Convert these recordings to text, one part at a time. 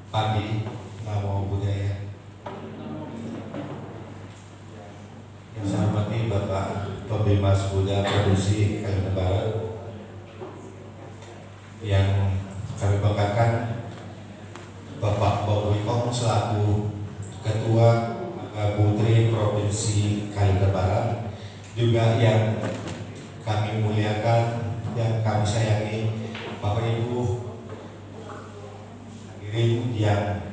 pagi, Namo Buddhaya. Yang saya hormati Bapak Pembimas Buddha Produksi Kalimantan Barat, yang kami banggakan Bapak Bowo Wikong selaku Ketua Putri Provinsi Kalimantan Barat, juga yang kami muliakan, yang kami sayangi Bapak Ibu hadirin yang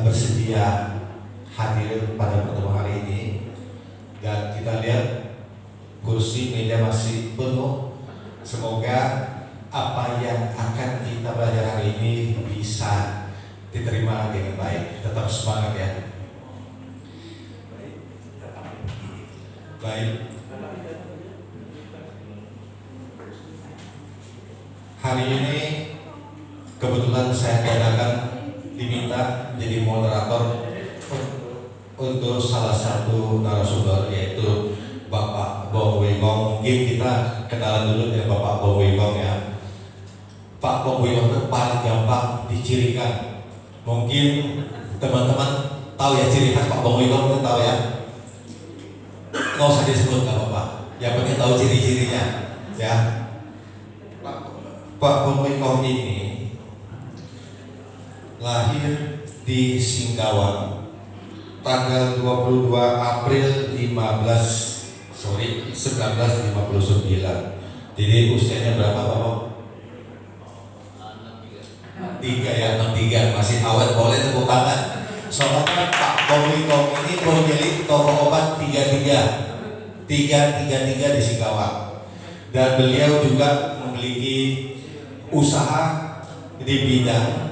bersedia hadir pada pertemuan hari ini. Dan kita lihat kursi meja masih penuh. Semoga apa yang akan kita belajar hari ini bisa diterima dengan baik. Tetap semangat ya. Baik. Hari ini kebetulan saya diminta menjadi moderator untuk salah satu narasumber, yaitu Bapak Bowo Wikong. Mungkin kita kenalan dulu dengan Bapak Bowo Wikong ya. Pak Bowo Wikong itu paling gampang dicirikan. Mungkin teman-teman tahu ya ciri khas Pak Bowo Wikong, tahu ya. Nggak usah disebut, nggak apa-apa. Yang penting tahu ciri-cirinya ya. Pak Bowo Wikong ini lahir di Singkawang tanggal 22 April 1959. Jadi usianya berapa Bapak? 63, masih awet, boleh tepuk tangan. Soalnya Pak Bowo Wikong ini pemilik toko obat 33 di Singkawang, dan beliau juga memiliki usaha di bidang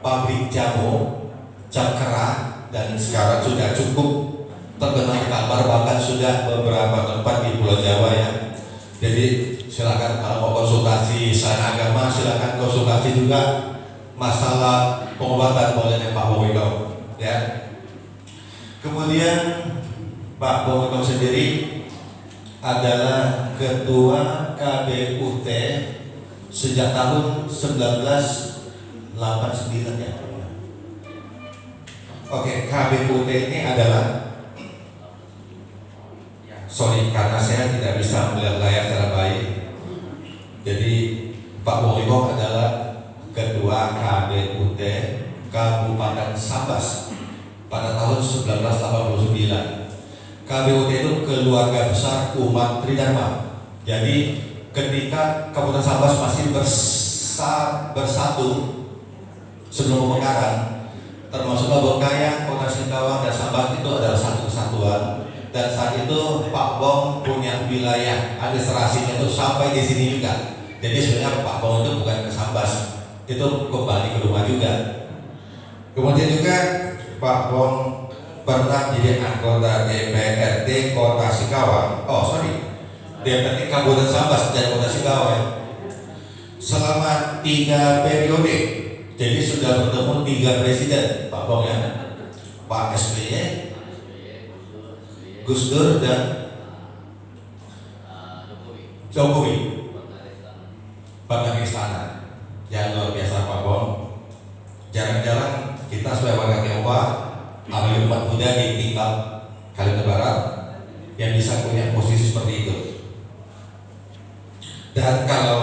pabrik jamu, cakra, dan sekarang sudah cukup terkenal di kabar, bahkan sudah beberapa tempat di Pulau Jawa ya. Jadi silakan kalau mau konsultasi selain agama, silakan konsultasi juga masalah pengobatan boleh dengan Pak Bowo Wikong ya. Kemudian Pak Bowo Wikong sendiri adalah ketua KBUT sejak tahun 1989 ya. Oke, KBUT ini adalah, karena saya tidak bisa melihat layar secara baik, jadi Pak Bowo Wikong adalah ketua KBUT Kabupaten Sambas pada tahun 1989. KBUT itu keluarga besar umat Tridharma. Jadi ketika Kabupaten Sambas masih bersatu sebelum pemekaran, termasuk Babongkayang, Kota Singkawang, dan Sambas itu adalah satu kesatuan. Dan saat itu Pak Bong punya wilayah administrasinya itu sampai di sini juga. Jadi sebenarnya Pak Bong itu bukan ke Sambas, itu kembali ke rumah juga. Kemudian juga Pak Bong pernah jadi anggota DPRD Kota Singkawang. DPRD Kabupaten Sambas dan Kota Singkawang selama 3 periode. Jadi sudah bertemu 3 presiden Pak Bong ya, Pak SBY, Gus Dur, dan Jokowi. Bangga Istana. Yang luar biasa Pak Bong. Jarang-jarang kita sebagai warga Tionghoa, apalagi umat Buddha di tingkat Kalimantan Barat, yang bisa punya posisi seperti itu. Dan kalau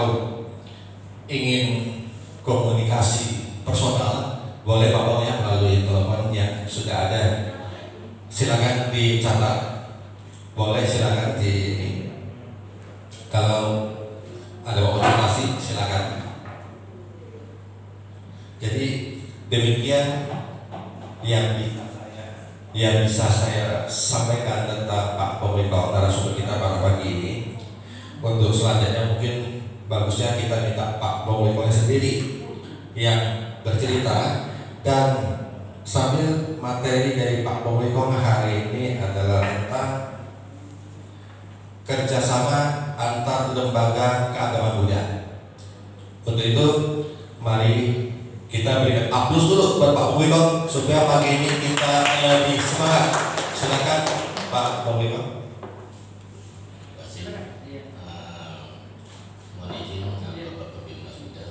ingin komunikasi personal, boleh Pak Bong ya melalui telepon yang sudah ada. Silakan dicatat, boleh silakan di ini. Kalau ada konsultasi silakan. Jadi demikian yang bisa saya sampaikan tentang Pak Bowo Wikong, narasumber kita pada pagi ini. Untuk selanjutnya mungkin bagusnya kita minta Pak Bowo Wikong sendiri yang bercerita, dan sambil materi dari Pak Bowo Wikong hari ini adalah tentang kerjasama antar lembaga keagamaan Buddha. Untuk itu mari kita berikan aplaus dulu buat Pak Bowo Wikong supaya pagi ini kita lebih semangat. Silakan Pak Bowo Wikong. Mohon izin Bapak Pembimbing Buddha.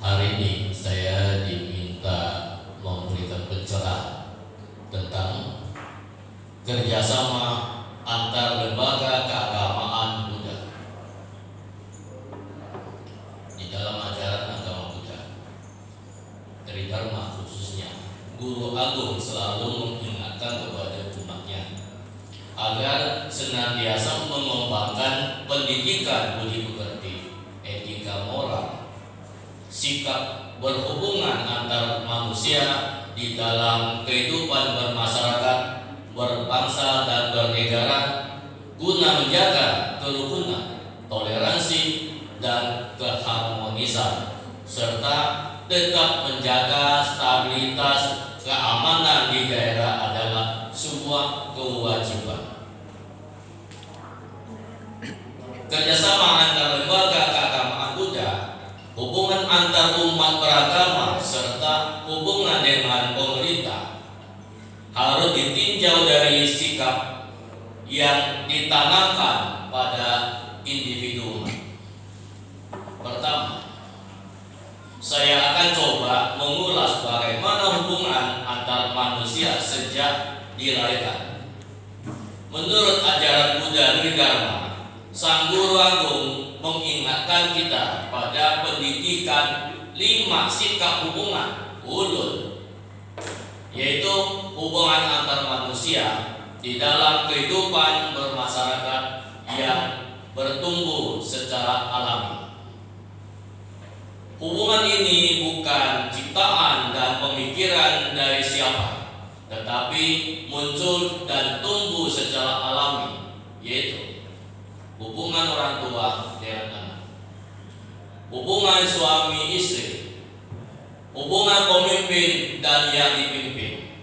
Hari ini saya diminta memberikan pencerahan tentang kerjasama antar lembaga keagamaan Buddha di dalam ajaran agama Buddha. Dari Dharma khususnya, Guru Agung selalu mengingatkan kepada umatnya agar senantiasa mengembangkan pendidikan budi pekerti, etika moral, sikap berhubungan antar manusia di dalam kehidupan bermasyarakat, berbangsa dan bernegara, guna menjaga kerukunan, toleransi, dan keharmonisan, serta tetap menjaga stabilitas keamanan di daerah adalah sebuah kewajiban. Kerjasama antar lembaga keagamaan Buddha, hubungan antar umat beragama, serta hubungan dengan pemerintah harus ditinjau dari sikap yang ditanamkan pada individu. Pertama, saya akan coba mengulas bagaimana hubungan antar manusia sejak dilahirkan. Menurut ajaran Buddha Dharma, Sang Guru Agung mengingatkan kita pada pendidikan 5 sikap hubungan ulul, yaitu hubungan antar manusia di dalam kehidupan bermasyarakat yang bertumbuh secara alami. Hubungan ini bukan ciptaan dan pemikiran dari siapa, tetapi muncul dan tumbuh secara alami, yaitu hubungan orang tua dengan anak, hubungan suami istri, hubungan pemimpin dan yang dipimpin,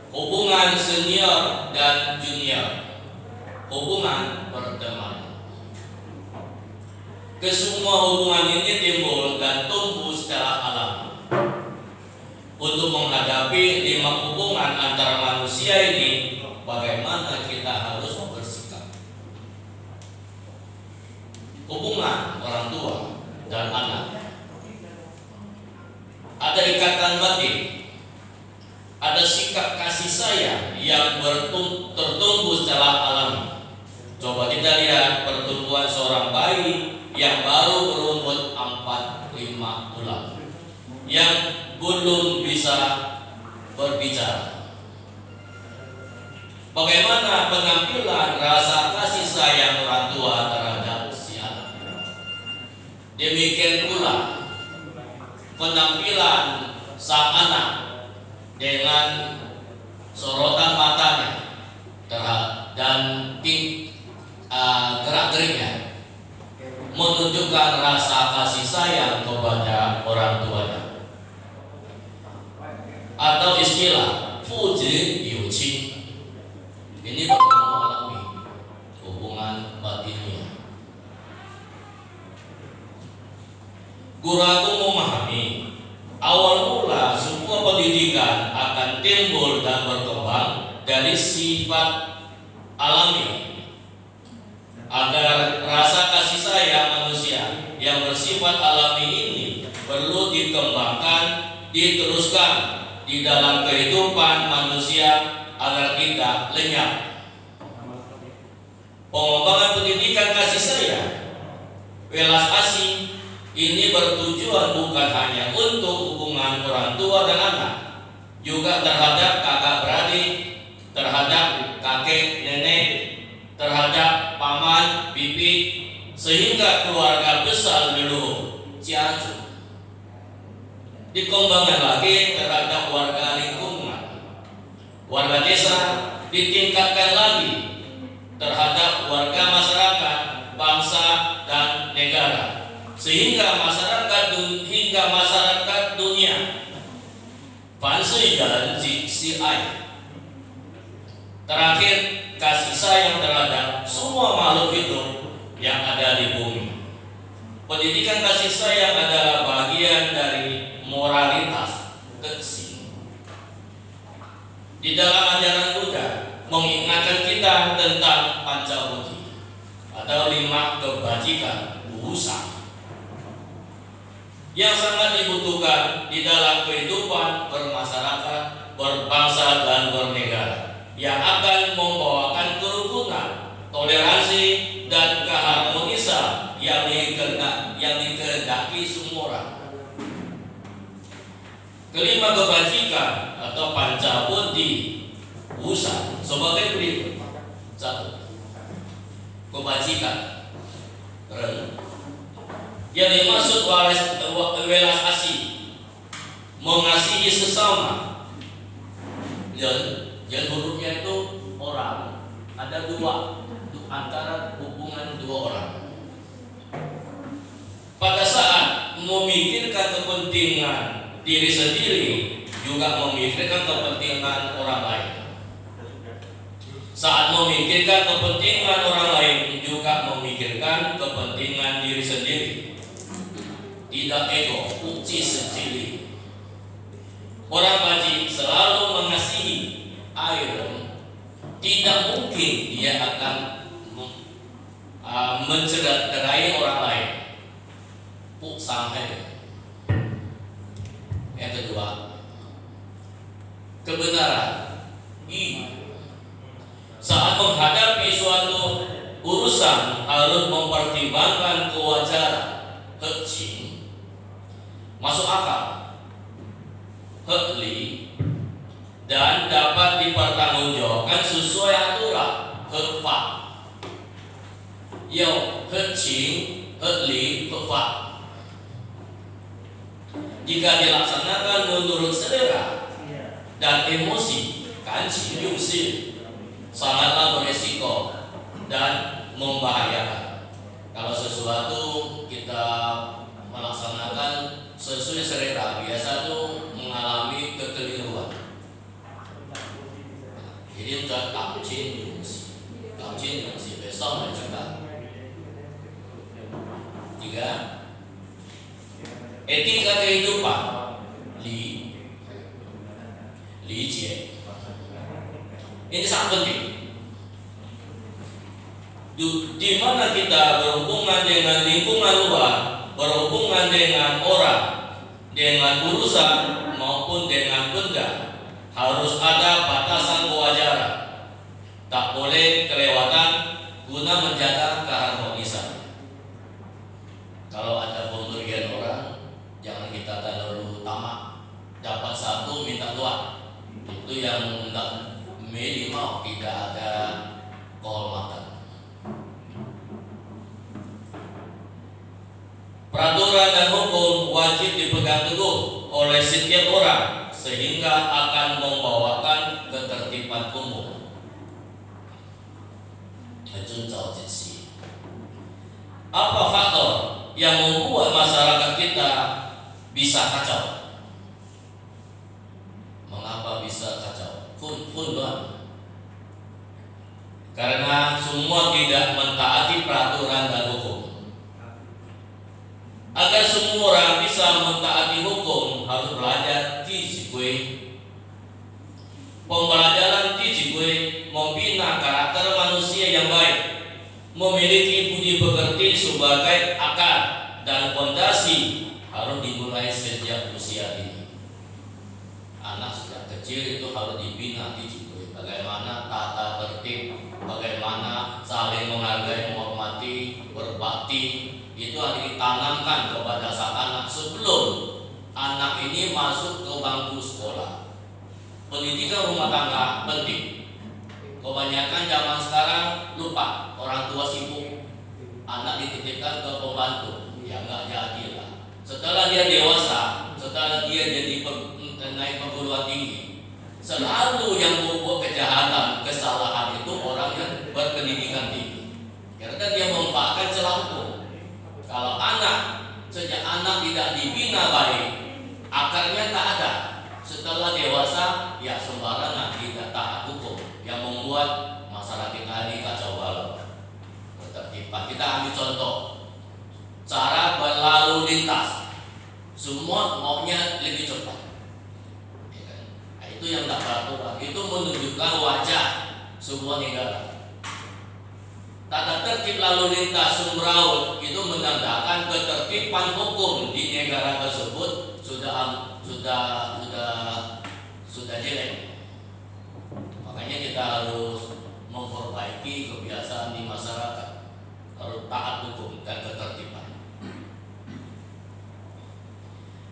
hubungan senior dan junior, hubungan pertemanan. Kesemua hubungan ini timbul dan tumbuh secara alami. Untuk menghadapi 5 hubungan antara manusia ini, bagaimana kita harus bersikap? Hubungan orang tua dan anak, ada ikatan batin, ada sikap kasih sayang yang tertumbuh secara alami. Coba kita lihat pertumbuhan seorang bayi yang baru berumur 4-5 bulan, yang belum bisa berbicara. Bagaimana penampilan rasa kasih sayang orang tua terhadap si anak? Demikian pula penampilan sang anak dengan sorotan matanya dan gerak-geriknya menunjukkan rasa kasih sayang kepada orang tuanya. Atau istilah fuji yuqing, ini bertemu alami hubungan batinnya. Guru Agung memahami awal mula semua pendidikan akan timbul dan berkembang dari sifat alami. Agar rasa kasih sayang manusia yang bersifat alami ini perlu dikembangkan, diteruskan di dalam kehidupan manusia agar tidak lenyap. Pengembangan pendidikan kasih sayang, welas asih ini bertujuan bukan hanya untuk hubungan orang tua dan anak, juga terhadap kakak beradik, terhadap kakek nenek, terhadap paman bibi, sehingga keluarga besar leluhur jiaju. Dikembangkan lagi terhadap warga lingkungan, warga desa, ditingkatkan lagi terhadap warga masyarakat, bangsa dan negara, sehingga masyarakat dunia. Terakhir, kasih sayang terhadap semua makhluk hidup yang ada di bumi. Pendidikan kasih sayang adalah bagian dari moralitas keksi. Di dalam ajaran Buddha mengingatkan kita tentang pancabudi atau 5 kebajikan usaha yang sangat dibutuhkan di dalam kehidupan bermasyarakat, berbangsa dan bernegara, yang akan membawakan kerukunan, toleransi dan keharmonisan yang dikehendaki semua orang. Kelima, kebajikan atau pancabudi usaha sebagai berikut. 1. Kebajikan yang dimaksud welas asih, mengasihi sesama. Dan hurufnya itu orang. Ada dua antara hubungan dua orang. Pada saat memikirkan kepentingan diri sendiri, juga memikirkan kepentingan orang lain. Saat memikirkan kepentingan orang lain, juga memikirkan kepentingan diri sendiri. Tidak ego, uci sendiri. Orang baji selalu mengasihi iron. Tidak mungkin dia akan mencederai orang lain. Sampai. Yang kedua, kebenaran. Saat menghadapi suatu urusan harus mempertimbangkan kewajaran, hekcing, masuk akal, hekli, dan dapat dipertanggungjawabkan sesuai aturan, hekfa. Hekcing, hekli, hekfa. Jika dilaksanakan menurut selera dan emosi, kanci yungsi, sangatlah beresiko dan membahayakan. Kalau sesuatu kita melaksanakan sesuai selera, biasa tuh mengalami kekeliruan. Jadi udah kamcin yungsi besok mencegah. 3. Etika kehidupan, licie. Ini sangat penting. Di mana kita berhubungan dengan lingkungan luar, berhubungan dengan orang, dengan urusan maupun dengan benda, harus ada batasan kewajaran. Tak boleh kelewatan guna menjaga keharmonisan. Kalau ada pemberian orang, jangan kita terlalu tamak. Dapat satu minta dua. Itu yang minimal, tidak ada kehormatan. Peraturan dan hukum wajib dipegang teguh oleh setiap orang sehingga akan membawakan ketertiban umum. Apa faktor yang membuat masyarakat kita bisa kacau? Mengapa bisa kacau? Karena semua tidak mentaati peraturan dan hukum. Agar semua orang bisa mentaati hukum, harus belajar tijikwe. Pembelajaran tijikwe membina karakter manusia yang baik, memiliki budi pekerti sebagai akar dan fondasi, harus dimulai sejak usia ini. Anak sejak kecil itu harus dibina tijikwe. Bagaimana tata tertib, bagaimana saling menghargai, menghormati, berbakti. Itu harus ditanamkan kepada sang anak sebelum anak ini masuk ke bangku sekolah. Pendidikan rumah tangga penting. Kebanyakan zaman sekarang lupa, orang tua sibuk, anak dititipkan ke pembantu, ya nggak jadi lah. Setelah dia dewasa, setelah dia jadi naik perguruan tinggi, selalu yang membuat kejahatan, kesalahan itu orang yang berpendidikan tinggi. Karena dia memanfaatkan celah hukum. Kalau sejak anak tidak dibina baik, akarnya tak ada. Setelah dewasa, ya sembarangan, tidak taat hukum, yang membuat masyarakat kita ini kacau balau. Ketertiban. Kita ambil contoh, cara berlalu lintas, semua maunya lebih cepat. Nah, itu yang tak peraturan. Itu menunjukkan wajah sebuah negara. Tata tertib lalu lintas Sumraut itu menandakan ketertiban hukum di negara tersebut sudah jelek. Makanya kita harus memperbaiki kebiasaan di masyarakat, harus taat hukum dan ketertiban.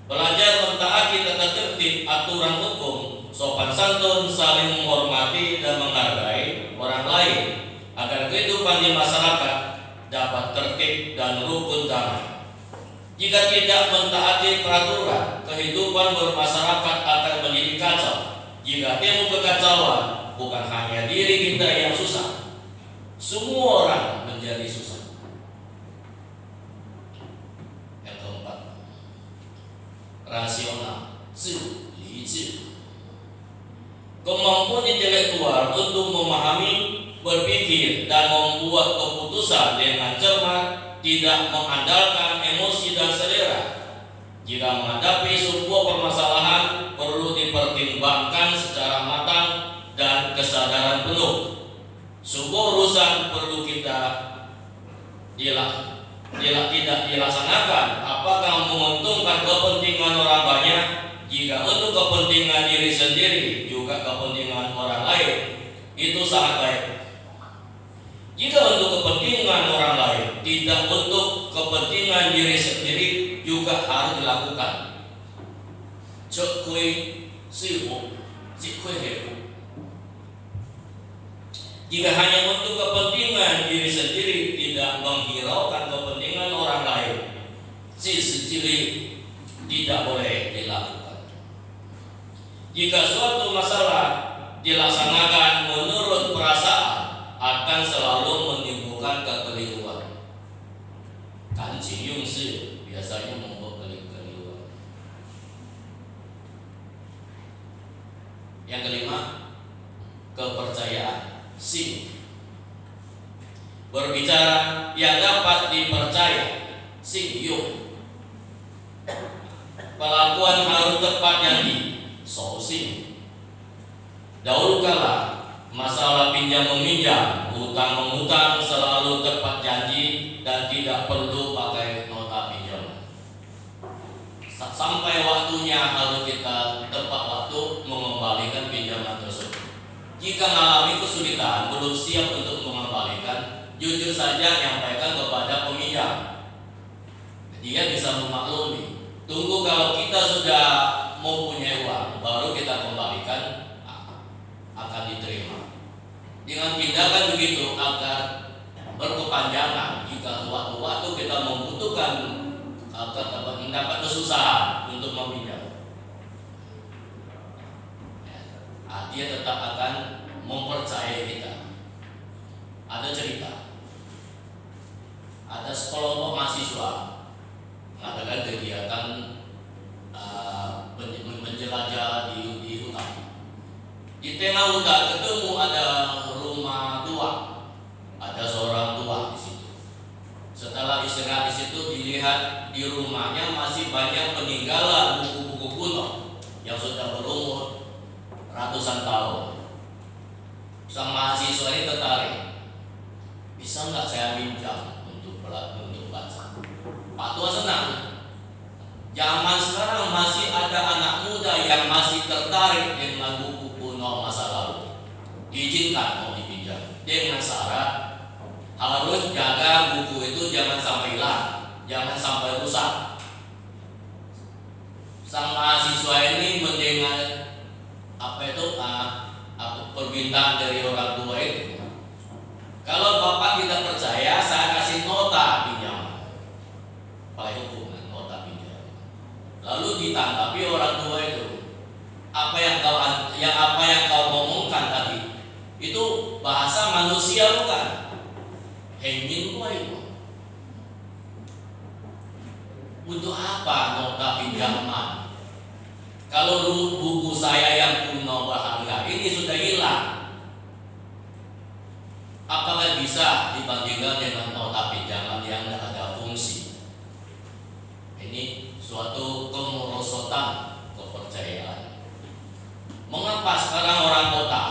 Belajar mentaati tata tertib, aturan hukum, sopan santun, saling menghormati dan menghargai orang lain agar kehidupan di masyarakat dapat tertib dan rukun damai. Jika tidak mentaati peraturan, kehidupan bermasyarakat akan menjadi kacau. Jika timbul kekacauan, bukan hanya diri kita yang susah, semua orang menjadi susah. Yang keempat, rasional, lici. Kemampuan intelektual untuk memahami, berpikir, dan membuat keputusan dengan cermat, tidak mengandalkan emosi dan selera. Jika menghadapi sebuah permasalahan, perlu dipertimbangkan secara matang dan kesadaran penuh. Sebuah urusan perlu tidak dilaksanakan apakah menguntungkan kepentingan orang banyak. Jika untuk kepentingan diri sendiri juga kepentingan orang lain, itu sangat baik. Jika untuk kepentingan orang lain, tidak untuk kepentingan diri sendiri juga harus dilakukan. Jika hanya untuk kepentingan diri sendiri, tidak menghiraukan kepentingan orang lain, tidak boleh dilakukan. Jika suatu masalah dilaksanakan menurut perasaan, akan selalu menimbulkan kekeliruan. Biasanya membuat kekeliruan. Yang kelima, kepercayaan. Berbicara yang dapat dipercaya. Pelakuan harus tepat janji. Dahulu kala masalah pinjam meminjam, hutang menghutang selalu tepat janji dan tidak perlu pakai nota pinjaman. Sampai waktunya harus kita tepat waktu mengembalikan pinjaman tersebut. Jika mengalami kesulitan, belum siap untuk mengembalikan, jujur saja nyampaikan kepada peminjam. Dia bisa memaklumi. Tunggu kalau kita sudah mempunyai uang, baru kita kembalikan, akan diterima. Dengan tindakan begitu akan berkepanjangan. Jika waktu-waktu kita membutuhkan mendapat kesusahan untuk meminjam, dia tetap akan mempercayai kita. Ada cerita, ada sekelompok mahasiswa mengadakan kegiatan menjelajah di hutan. Di tengah hutan ketemu ada rumah tua, ada seorang tua di situ. Setelah istirahat di situ, dilihat di rumahnya masih banyak peninggalan buku-buku kuno yang sudah berumur ratusan tahun. Sang mahasiswa ini tertarik. Bisa nggak saya minjam untuk baca? Pak tua senang. Zaman sekarang masih ada anak muda yang masih tertarik dengan buku kuno masa lalu. Diizinkan mau dipinjam dengan syarat harus jaga buku itu jangan sampai hilang, jangan sampai rusak. Sang mahasiswa ini mendengar permintaan dari orang tua itu. Kalau bapak tidak percaya, saya kasih nota pinjaman. Pakai hukum nota pinjaman. Lalu ditanggapi orang tua itu, apa yang kau ngomongkan tadi itu bahasa manusia bukan? Hengin gua itu. Untuk apa nota pinjaman? Kalau buku saya yang kuno berharga ini sudah hilang, apakah bisa dibandingkan dengan nota pinjaman yang tidak ada fungsi? Ini suatu kemerosotan kepercayaan. Mengapa sekarang orang kota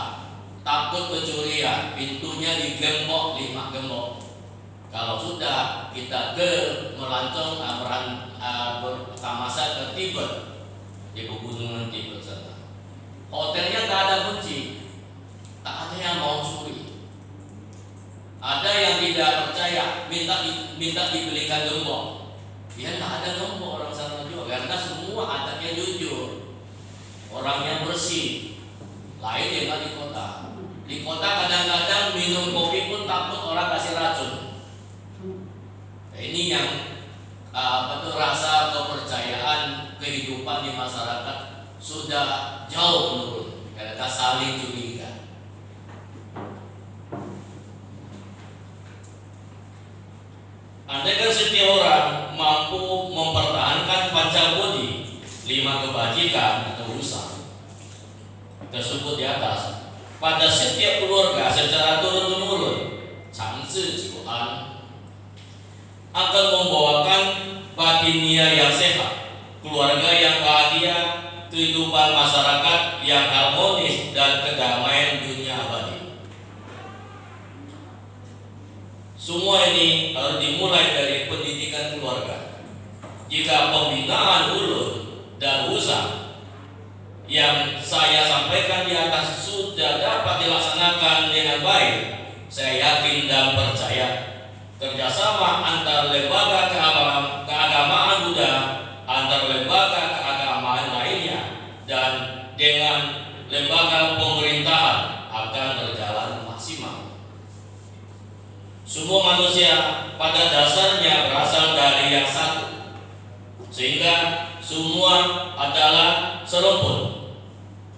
takut takut kecurian, pintunya digembok 5 gembok. Kalau sudah kita melancong bertamasa ke Tibet, di pegunungan Tibet sana. Hotelnya tak ada kunci, tak ada yang mau curi. Ada yang tidak percaya, minta dibelikan gembok. Dia tak ada gembok orang sana juga, karena semua adatnya jujur, orangnya bersih. Lain dengan di kota. Di kota kadang-kadang minum kopi pun takut orang kasih racun. Nah, ini yang rasa kepercayaan kehidupan di masyarakat sudah jauh menurun karena saling curiga. Andaikan setiap orang mampu mempertahankan pancabodi 5 kebajikan atau usaha tersebut di atas pada setiap keluarga secara turun-temurun, Changzi Jiuan akan membawakan batinia yang sehat, keluarga yang bahagia, kehidupan masyarakat yang harmonis, dan kedamaian dunia abadi. Semua ini harus dimulai dari pendidikan keluarga. Jika pembinaan ulun dan usah yang saya sampaikan di atas sudah dapat dilaksanakan dengan baik, saya yakin dan percaya kerjasama antar lembaga keagamaan Buddha, antar lembaga keagamaan lainnya, dan dengan lembaga pemerintahan akan berjalan maksimal. Semua manusia pada dasarnya berasal dari yang satu, sehingga semua adalah serumpun.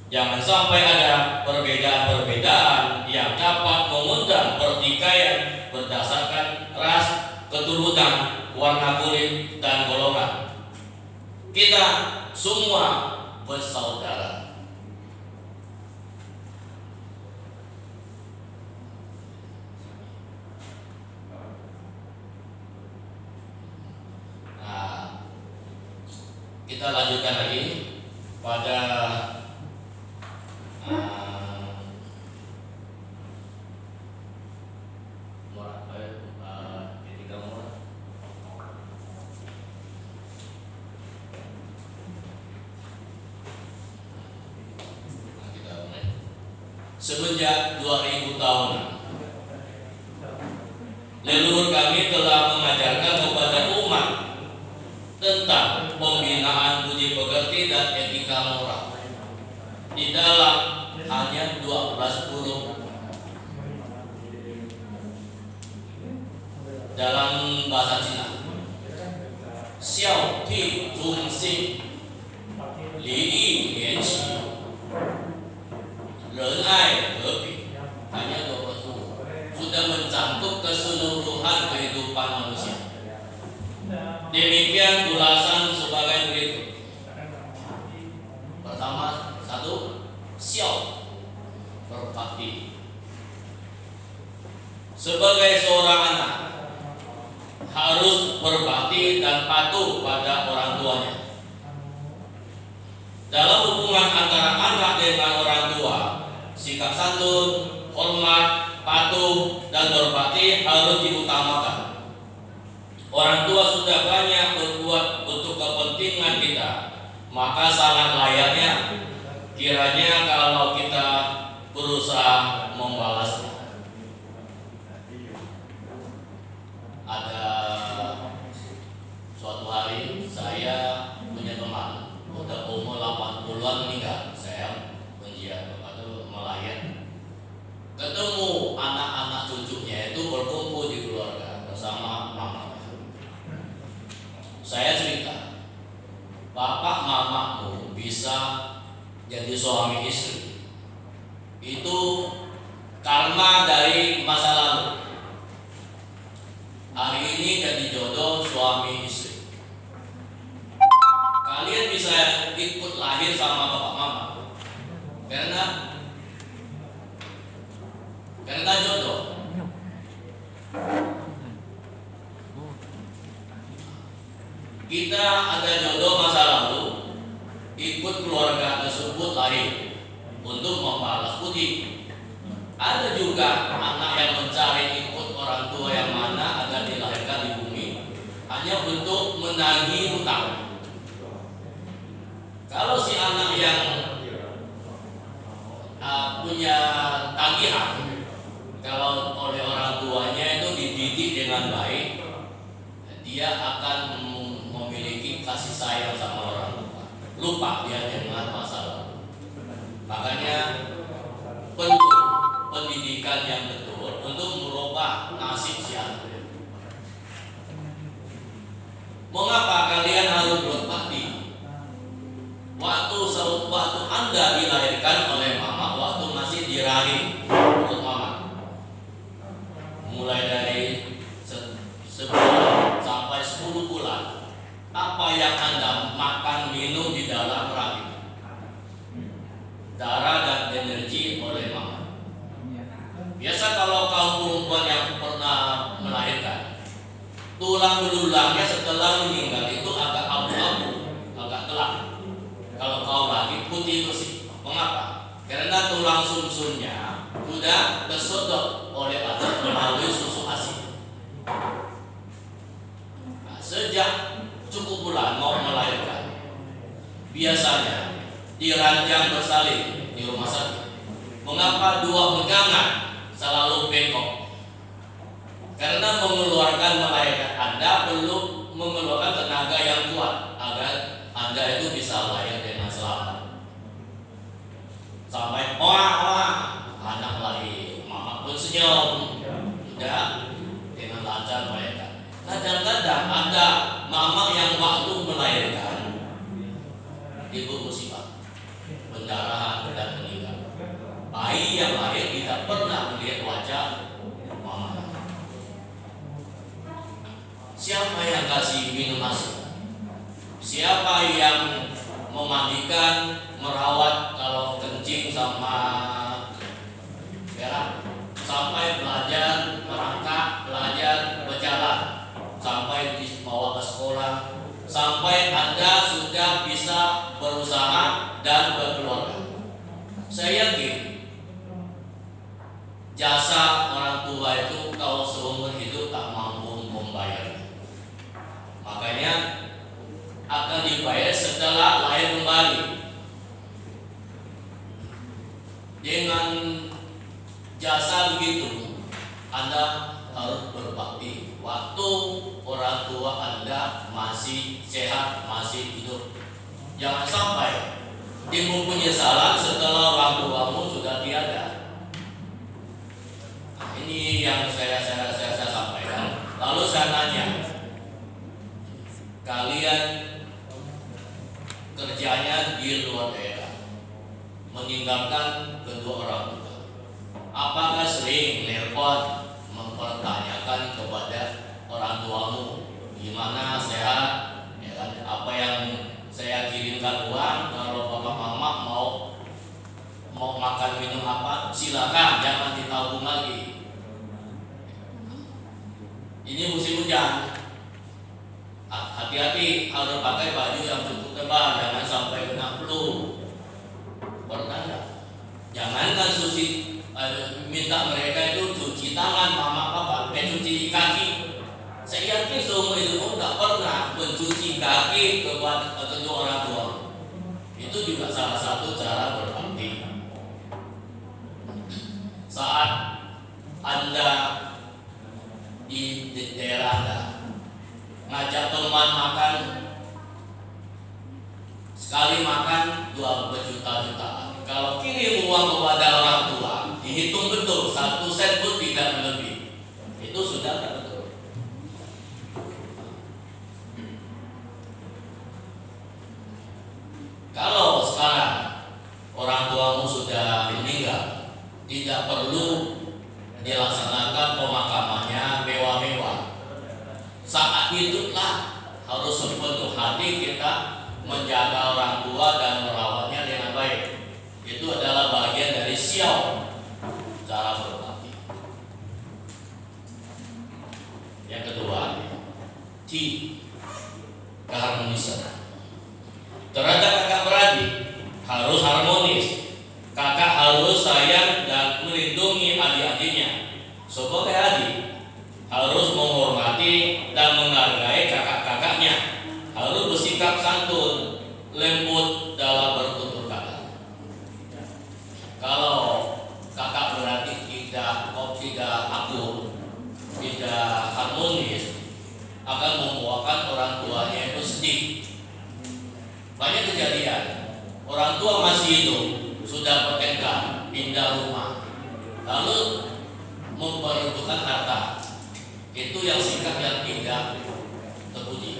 Jangan sampai ada perbedaan-perbedaan yang dapat mengundang pertikaian berdasarkan ras, keturunan, warna kulit, dan golongan. Kita semua bersaudara. Nah, kita lanjutkan lagi pada semenjak 2000 tahun leluhur kami telah mengajarkan kepada umat tentang pembinaan budi pekerti dan etika moral di dalam hanya 12 huruf dalam bahasa Cina. Xiao Ti Zhong Xin, Li Yi Lian Qi, Ren Ai He Bing. Hanya 12 huruf sudah mencakup keseluruhan kehidupan manusia. Demikian ulasan sebagai berikut. Pertama, 1. Xiao, berbakti. Sebagai seorang anak harus berbakti dan patuh pada orang tuanya. Dalam hubungan antara anak dengan orang tua, sikap santun, hormat, patuh, dan berbakti harus diutamakan. Orang tua sudah banyak berbuat untuk kepentingan kita, maka sangat layaknya kiranya kalau kita berusaha membalasnya. Ada suatu hari saya punya teman udah umur 80-an meninggal. Saya menjiat atau melayat, ketemu anak-anak cucunya itu berkumpul di keluarga bersama mama. Saya cerita, bapak mamamu bisa jadi suami istri itu karma dari masa lalu. Hari ini jadi jodoh suami istri. Kalian bisa ikut lahir sama bapak mama karena jodoh. Kita ada jodoh masa lalu, ikut keluarga tersebut lahir untuk membalas budi. Ada juga anak yang mencari ikut orang tua yang mana agar dilahirkan di bumi hanya untuk menagih hutang. Kalau si anak yang punya tagihan, kalau oleh orang tuanya itu dididik dengan baik, dia akan memiliki kasih sayang sama orang tua. Lupa dia dengan masa lalu. Makanya perlu pendidikan yang betul untuk merubah nasib si anak. Mengapa kalian harus berbakti? Waktu Anda dilahirkan oleh mama, waktu masih di rahim perut mama, mulai dari 10 sampai 10 bulan, apa yang Anda makan minum di dalam rahim? Darah dan energi oleh mama. Biasa kalau kaum perempuan yang pernah melahirkan, tulang belulangnya setelah meninggal itu agak abu-abu, agak gelap. Kalau kaum lagi putih bersih. Mengapa? Karena tulang sumsumnya sudah tersedot oleh anak melalui susu ASI. Nah, sejak cukup bulan mau melahirkan, biasanya diranjang bersalin di rumah sakit. Mengapa dua pegangan selalu bengkok? Karena melahirkan Anda perlu mengeluarkan tenaga yang kuat agar Anda itu bisa lahir dengan selamat. Sampai anak lahir, mama pun senyum, sudah dengan lancar melahirkan. Kadang-kadang ada mama yang waktu melahirkan ibu musibah, pendarahan dan meninggal. Bayi yang lahir tidak pernah melihat wajah mama. Siapa yang kasih minum ASI? Siapa yang memandikan, merawat kalau kencing sama berak? Sampai belajar merangkak, belajar berjalan, sampai dibawa ke sekolah, sampai Anda sudah bisa berusaha dan berkeluarga. Saya yakin jasa orang tua itu kalau seumur hidup tak mampu membayar. Makanya akan dibayar setelah lahir kembali. Dengan jasa begitu, Anda harus berbakti waktu orang tua Anda masih sehat, masih hidup. Jangan sampai timbul penyesalan setelah orang tuamu sudah tiada. Nah, ini yang saya sampaikan. Lalu saya tanya, kalian kerjanya di luar daerah, meninggalkan kedua orang tua, apakah sering nelpon mempertanyakan kepada orang tuamu gimana, sehat, ya kan? Apa yang saya kirimkan uang, kalau bapak mama mau makan minum apa, silakan, jangan ditabung lagi. Ini musim hujan, hati-hati, harus pakai baju yang cukup tebal, jangan sampai kena flu. Bertanda, jangankan minta mereka itu cuci tangan mama papa, cuci kaki. Saya yakin seumur hidup tidak pernah mencuci kaki kepada kedua orang tua. Itu juga salah satu cara berbakti. Saat Anda di daerah Anda ngajak teman makan, sekali makan 2 berjuta-jutaan. Kalau kirim uang kepada orang tua, dihitung betul, 1 sen pun tidak lebih. Itu sudah tak betul. Kalau sekarang orang tuamu sudah meninggal, tidak perlu dilaksanakan pemakamannya mewah-mewah. Saat itulah harus sepenuh hati kita menjaga orang tua dan merawatnya dengan baik. Itu adalah bagian dari siau, cara berbakti. Yang kedua, keharmonisan. Terhadap kakak beradik harus harmonis. Kakak harus sayang dan melindungi Sebagai adik harus menghormati dan menghargai kakak-kakaknya, harus bersikap santun, lembut dalam bertutur kata. Kalau kakak beradik tidak akur, tidak harmonis, akan membuahkan orang tuanya itu sedih. Banyak kejadian, orang tua masih hidup, sudah bertengkar, pindah rumah, lalu memperebutkan harta. Itu yang sikap yang tidak terpuji.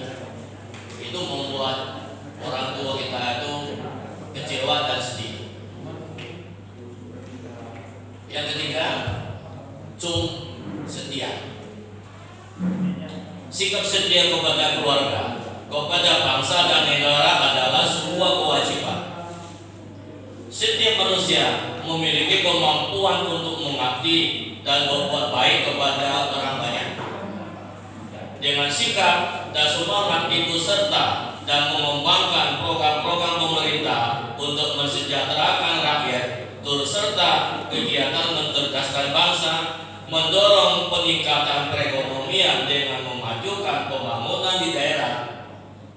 Itu membuat orang tua kita itu kecewa dan sedih. Yang ketiga, setia. Sikap setia kepada keluarga, kepada bangsa dan negara adalah sebuah kewajiban. Setiap manusia memiliki kemampuan untuk mengabdi dan berbuat baik kepada orang banyak. Dengan sikap dan semangat ikut serta dan mengembangkan program-program pemerintah untuk mensejahterakan rakyat, turut serta kegiatan mencerdaskan bangsa, mendorong peningkatan perekonomian dengan memajukan pembangunan di daerah,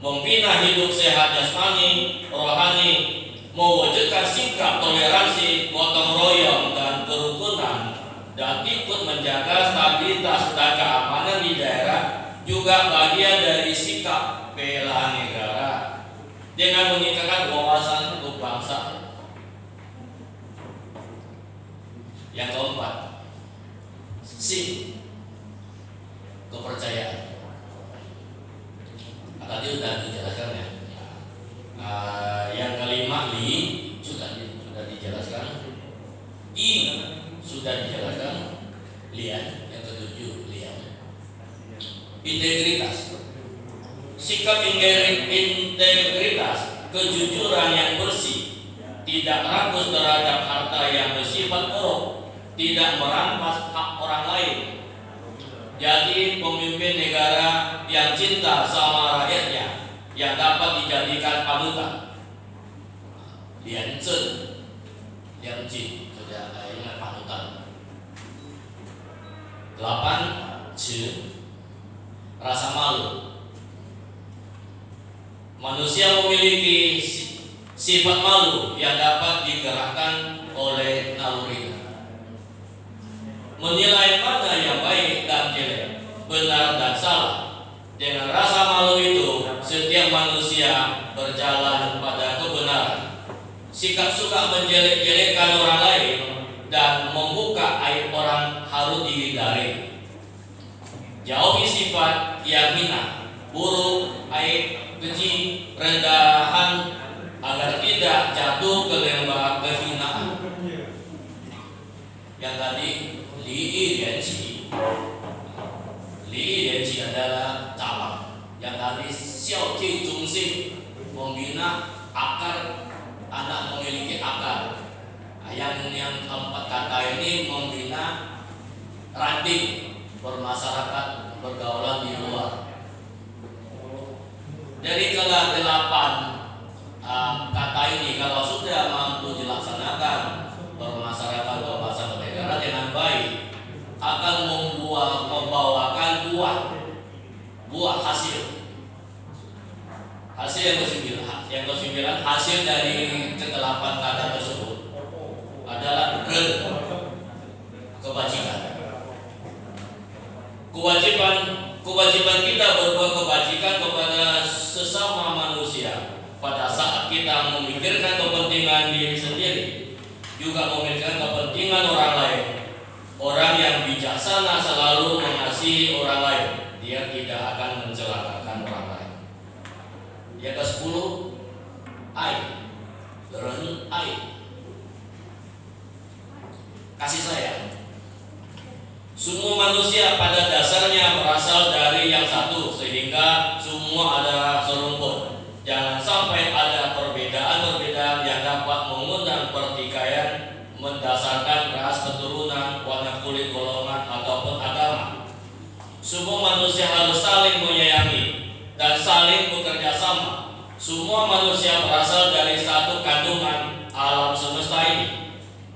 membina hidup sehat jasmani, rohani, mewujudkan sikap toleransi, gotong royong dan kerukunan, dan ikut menjaga stabilitas dan keamanan di daerah juga bagian dari sikap bela negara dengan meningkatkan wawasan kebangsaan. Yang keempat, kepercayaan. Tadi sudah dijelaskan ya. Yang kelima, sudah dijelaskan. I sudah dijelaskan. Lian, yang ketujuh, integritas. Sikap integritas, kejujuran yang bersih, tidak rakus terhadap harta yang bersifat korup, tidak merampas hak orang lain. Jadi pemimpin negara yang cinta sama rakyatnya, yang dapat dijadikan panutan. Lian Jin, sudah ingat panutan. 8. Rasa malu. Manusia memiliki sifat malu yang dapat digerakkan oleh naluri. Menilai mana yang baik dan jelek, benar dan salah. Dengan rasa malu itu, setiap manusia berjalan pada kebenaran. Sikap suka menjelek-jelekkan orang lain dan membuka aib orang harus dihindari. Jauhi sifat yang hina, buruk, aib, keji, rendahan, agar tidak jatuh ke lembah kehinaan. Yang tadi Li Lianqi adalah cabang. Yang tadi Xiao Qi Zhongxing, membina akar, anak memiliki akar. Yang empat kata ini membina ranting bermasyarakat, bergaulan di luar. Dari ke-8 kata ini kalau sudah mampu dilaksanakan, bermasyarakat, berbangsa, bernegara dengan baik, akan membawakan buah hasil. Hasil yang ke-9 hasil dari ke-8 kata tersebut adalah kebajikan. Kewajiban kita berbuat kebajikan kepada sesama manusia pada saat kita memikirkan kepentingan diri sendiri, juga memikirkan kepentingan orang lain. Orang yang bijaksana selalu mengasihi orang lain, dia tidak akan mencelakakan orang lain. Yang ke-10, kasih sayang. Semua manusia pada dasarnya berasal dari yang satu, sehingga semua adalah serumpun. Jangan sampai ada perbedaan-perbedaan yang dapat mengundang pertikaian mendasarkan ras, keturunan, warna kulit, golongan, ataupun agama. Semua manusia harus saling menyayangi dan saling bekerja sama. Semua manusia berasal dari satu kandungan alam semesta ini.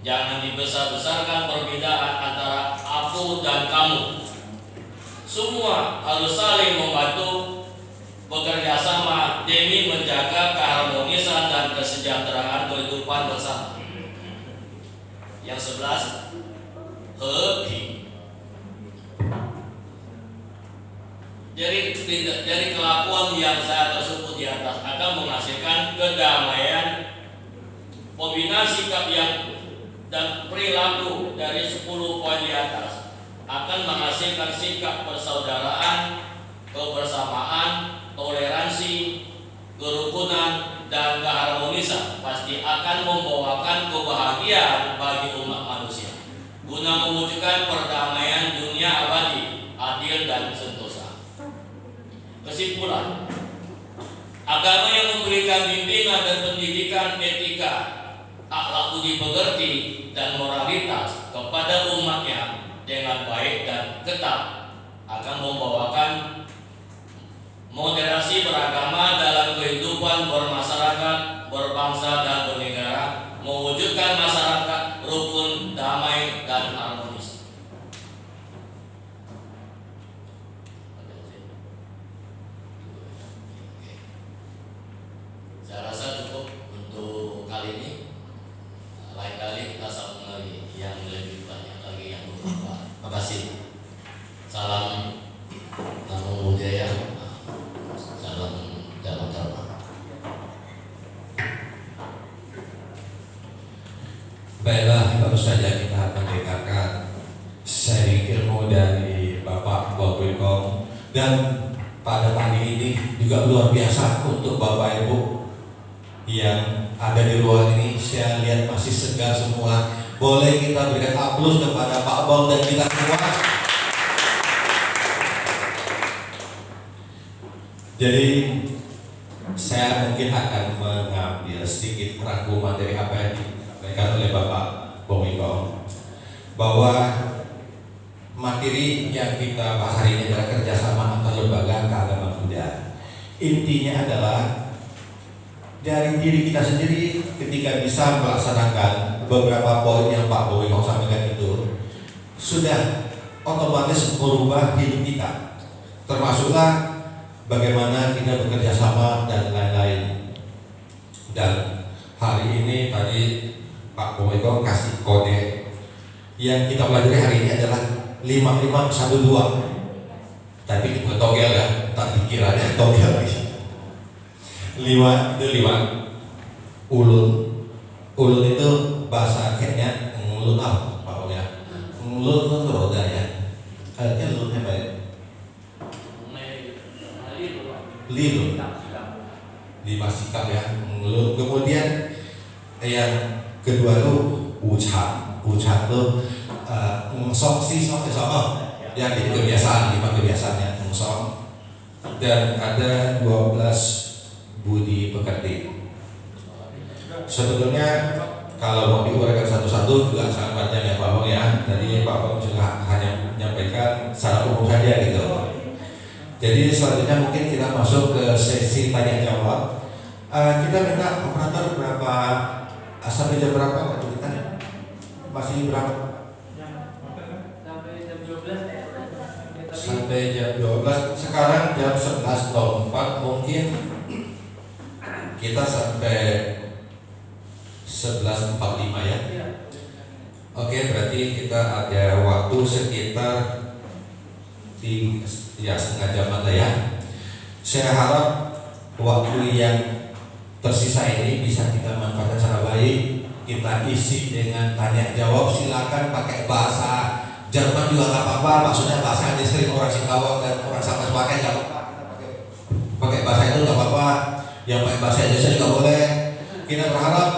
Jangan dibesar-besarkan perbedaan antara aku aku dan kamu. Semua harus saling membantu, bekerja sama demi menjaga keharmonisan dan kesejahteraan kehidupan bersama. Yang 11, happy. Dari kelakuan yang saya tersebut di atas akan menghasilkan kedamaian, pembinaan sikap yang dan perilaku dari 10 poin di atas akan menghasilkan sikap persaudaraan, kebersamaan, toleransi, kerukunan, dan keharmonisan. Pasti akan membawakan kebahagiaan bagi umat manusia guna mewujudkan perdamaian dunia abadi, adil dan sentosa. Kesimpulan, agama yang memberikan bimbingan dan pendidikan etika, akhlak budi pekerti, dan moralitas kepada umatnya dengan baik dan ketat akan membawakan moderasi beragama dalam kehidupan bermasyarakat, berbangsa, dan bernegara, mewujudkan masyarakat rukun, damai, dan harmonis. Saya rasa cukup untuk kali ini. Lain kali kita sambung lagi yang lebih banyak lagi yang bermanfaat. Terima kasih. Salam Namo Buddhaya. Salam Dhamma Dharma. Baiklah, baru saja kita mendengarkan sharing ilmu dari Bapak Wabwikong, dan pada pagi ini juga luar biasa untuk Bapak Ibu yang ada di ruangan ini. Saya lihat masih segar semua. Boleh kita berikan aplaus kepada Pak Bong dan kita semua. Jadi saya mungkin akan mengambil sedikit rangkuman dari apa yang disampaikan oleh Bapak Wabwikong, bahwa materi yang kita bahas hari ini adalah kerjasama antar lembaga keagamaan Buddha. Intinya adalah dari diri kita sendiri ketika bisa melaksanakan beberapa poin yang Pak Wabwikong sampaikan itu, sudah otomatis merubah hidup kita, termasuklah bagaimana kita bekerja sama dan lain-lain. Dan hari ini tadi Pak Wabwikong kasih kode yang kita pelajari hari ini adalah 5512. Tapi itu togel ya, tak dikiranya togel lagi. 5 itu 5 ulun. Ulun itu bahasa akhirnya ulun apa Pak ya? Ulun itu roda ya. Artinya ulun apa ya? Lilun. 5 sikap ya. Ulun. Kemudian yang kedua itu ucap. Ucap itu sok yang jadi kebiasaan, 5 kebiasaannya sok. Dan ada 12 budi pekerti. Sebetulnya kalau mau diuraikan satu-satu juga sangat panjang ya Pak Bong ya. Tadi Pak Bong juga hanya menyampaikan secara umum saja gitu. Jadi selanjutnya mungkin kita masuk ke sesi tanya jawab. Kita minta operator berapa sampai jam berapa waktu kita? Masih berapa? Sampai jam 12. Sekarang jam 11.04, mungkin kita sampai 11.45 ya. Oke, berarti kita ada waktu sekitar setengah jam lah ya. Saya harap waktu yang tersisa ini bisa kita manfaatkan secara baik. Kita isi dengan tanya jawab. Silakan pakai bahasa Jerman juga nggak apa-apa. Maksudnya bahasa yang sering orang Singkawang dan orang Sambas pakai nggak apa-apa. Pakai bahasa itu nggak apa-apa. Yang pakai bahasa Indonesia juga boleh. Kita berharap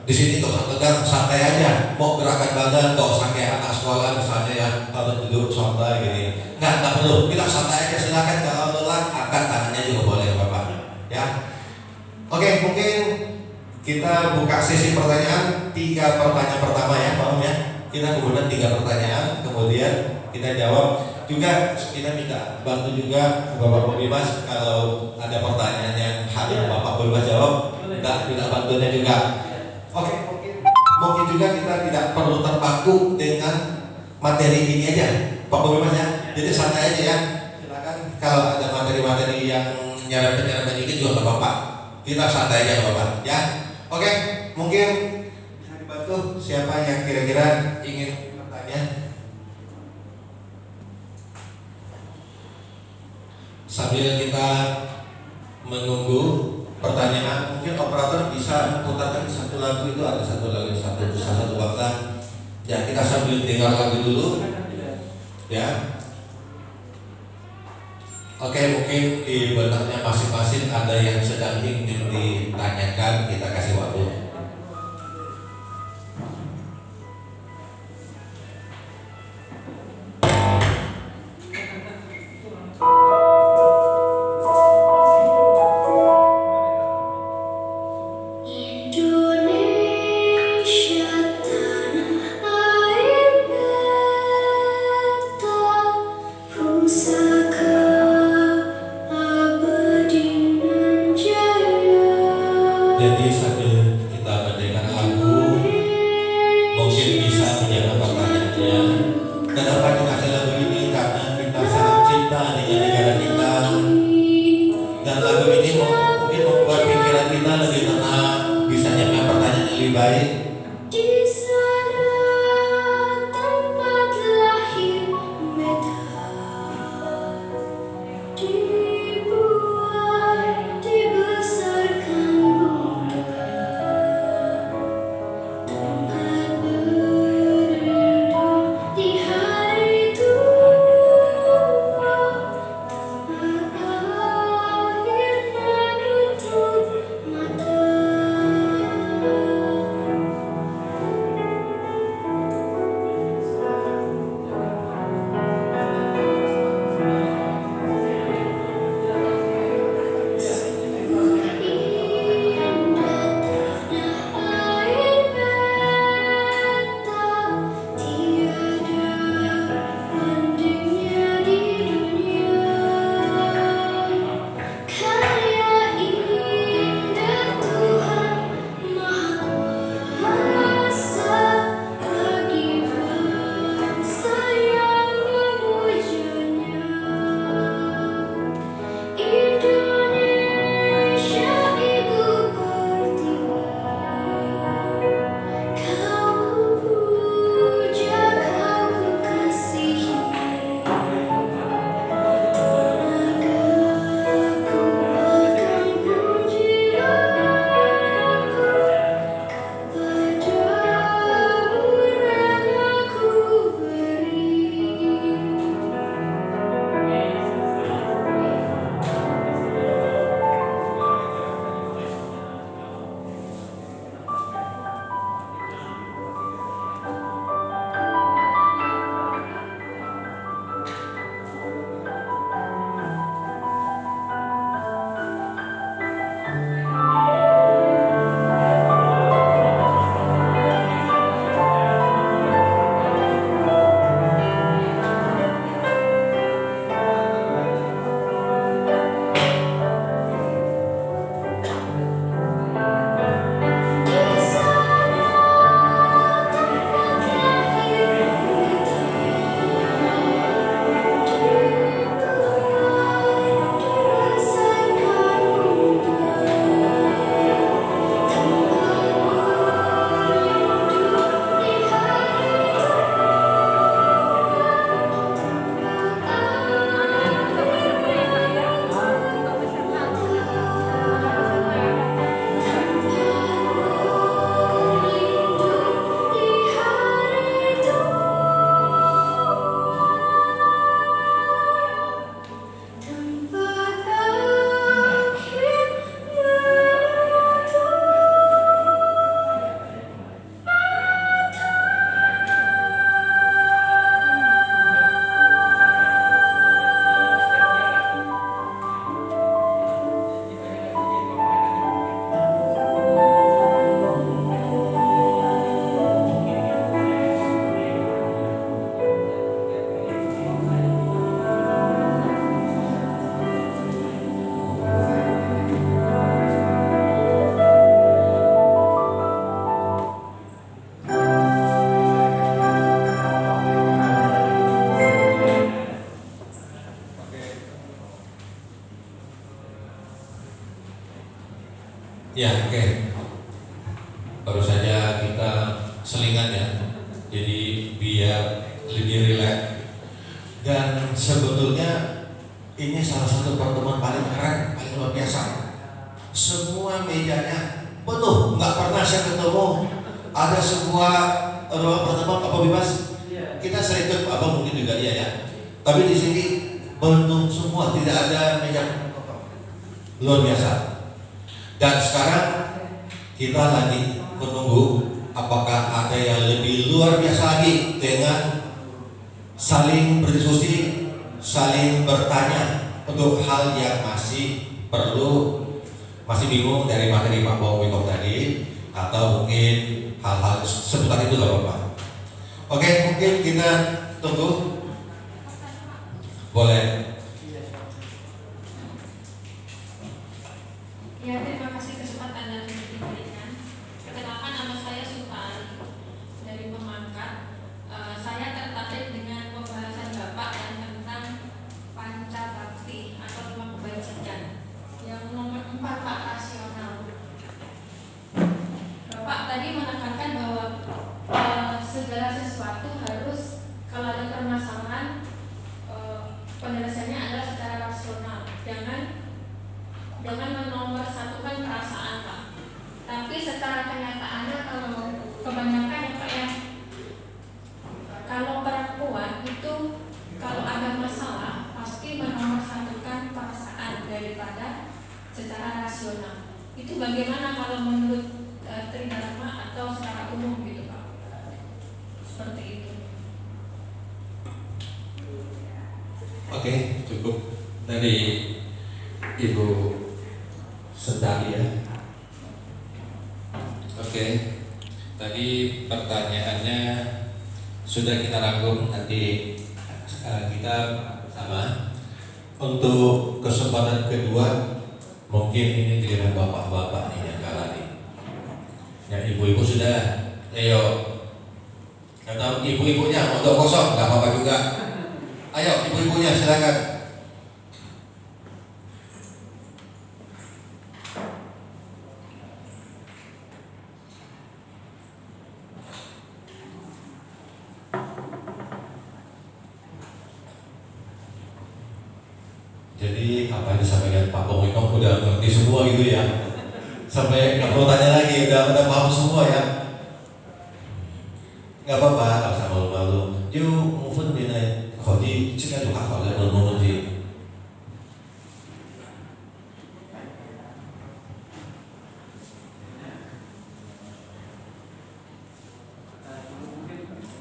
di sini nggak usah tegang, santai aja. Mau gerakan badan, nggak usah kayak anak sekolah misalnya ya, kalau duduk santai gini. Nggak perlu. Kita santai aja, silakan. Kalau lelah, angkat tangannya juga boleh, Bapak. Ya. Oke, mungkin kita buka sesi pertanyaan. 3 pertanyaan pertama ya, paham ya? Kita kemudian 3 pertanyaan, kemudian kita jawab. Juga kita minta bantu juga Bapak Bebas kalau ada pertanyaan yang harus Bapak Bebas jawab, tidak bantunya juga. Oke, mungkin juga kita tidak perlu terpaku dengan materi ini aja, Pak Bobi Mas ya. Jadi santai aja ya. Silakan kalau ada materi-materi yang nyerempet ini juga nggak apa-apa. Kita santai aja nggak apa-apa ya. Oke, mungkin bisa dibantu siapa yang kira-kira ingin bertanya? Sambil kita menunggu pertanyaan, mungkin operator bisa putarkan satu lagu, itu ada satu lagu, satu bangsa. Ya, kita sambil dengar lagu dulu ya. Oke, mungkin di benaknya masing-masing ada yang sedang ingin ditanyakan, kita kasih waktu. Jadi sambil kita mendengar lagu, mungkin bisa menjawab pertanyaannya. Kenapa dikasih lagu ini? Karena kita sangat cinta dengan negara kita, dan lagu ini mungkin membuat pikiran kita lebih tenang, bisa menjawab pertanyaan yang lebih baik. baru saja kita selingan ya, jadi biar lebih rileks. Dan sebetulnya ini salah satu pertemuan paling keren, paling luar biasa. Semua mejanya penuh, nggak pernah saya ketemu ada sebuah ruang pertemuan apa bebas. Kita sering ikut apa mungkin juga iya ya. Tapi di sini penuh semua, tidak ada meja kosong. Luar biasa. Dan sekarang kita lagi menunggu apakah ada yang lebih luar biasa lagi dengan saling berdiskusi, saling bertanya untuk hal yang masih perlu, masih bingung dari materi Pak Wiko tadi, atau mungkin hal-hal seputar itu gak apa-apa. Oke, mungkin kita tunggu. Boleh. Ya, terima kasih kesempatan yang diberikan. Perkenalkan, nama saya Sutari dari Pemangkat. Saya tertarik dengan pembahasan Bapak yang tentang Pancabakti atau 5 kebajikan. Yang nomor 4, Pak, rasional. Bapak tadi menekankan bahwa segala sesuatu harus, kalau ada permasalahan, penyelesaiannya adalah secara rasional. Jangan menomorsatukan perasaan, Pak. Tapi secara kenyataannya kalau kebanyakan ya Pak ya, kalau perempuan itu kalau ada masalah pasti menomorsatukan perasaan daripada secara rasional. Itu bagaimana kalau menurut Tridharma atau secara umum gitu Pak? Seperti itu. Oke, cukup dari Ibu Sendali ya. Oke, tadi pertanyaannya sudah kita rangkum, nanti kita sama. Untuk kesempatan kedua, mungkin ini giliran bapak-bapak nih yang kalah nih. Yang ibu-ibu sudah, ayo. Kata ibu-ibunya untuk kosong, nggak apa-apa juga. Ayo ibu-ibunya silakan. Jadi apa yang disampaikan Pak Wiko udah ngerti semua gitu ya. Sampai nggak perlu tanya lagi, udah paham semua ya. Nggak apa-apa, nggak usah malu-malu. Yuk, mungkin bina kodi juga juga kalau belum sih.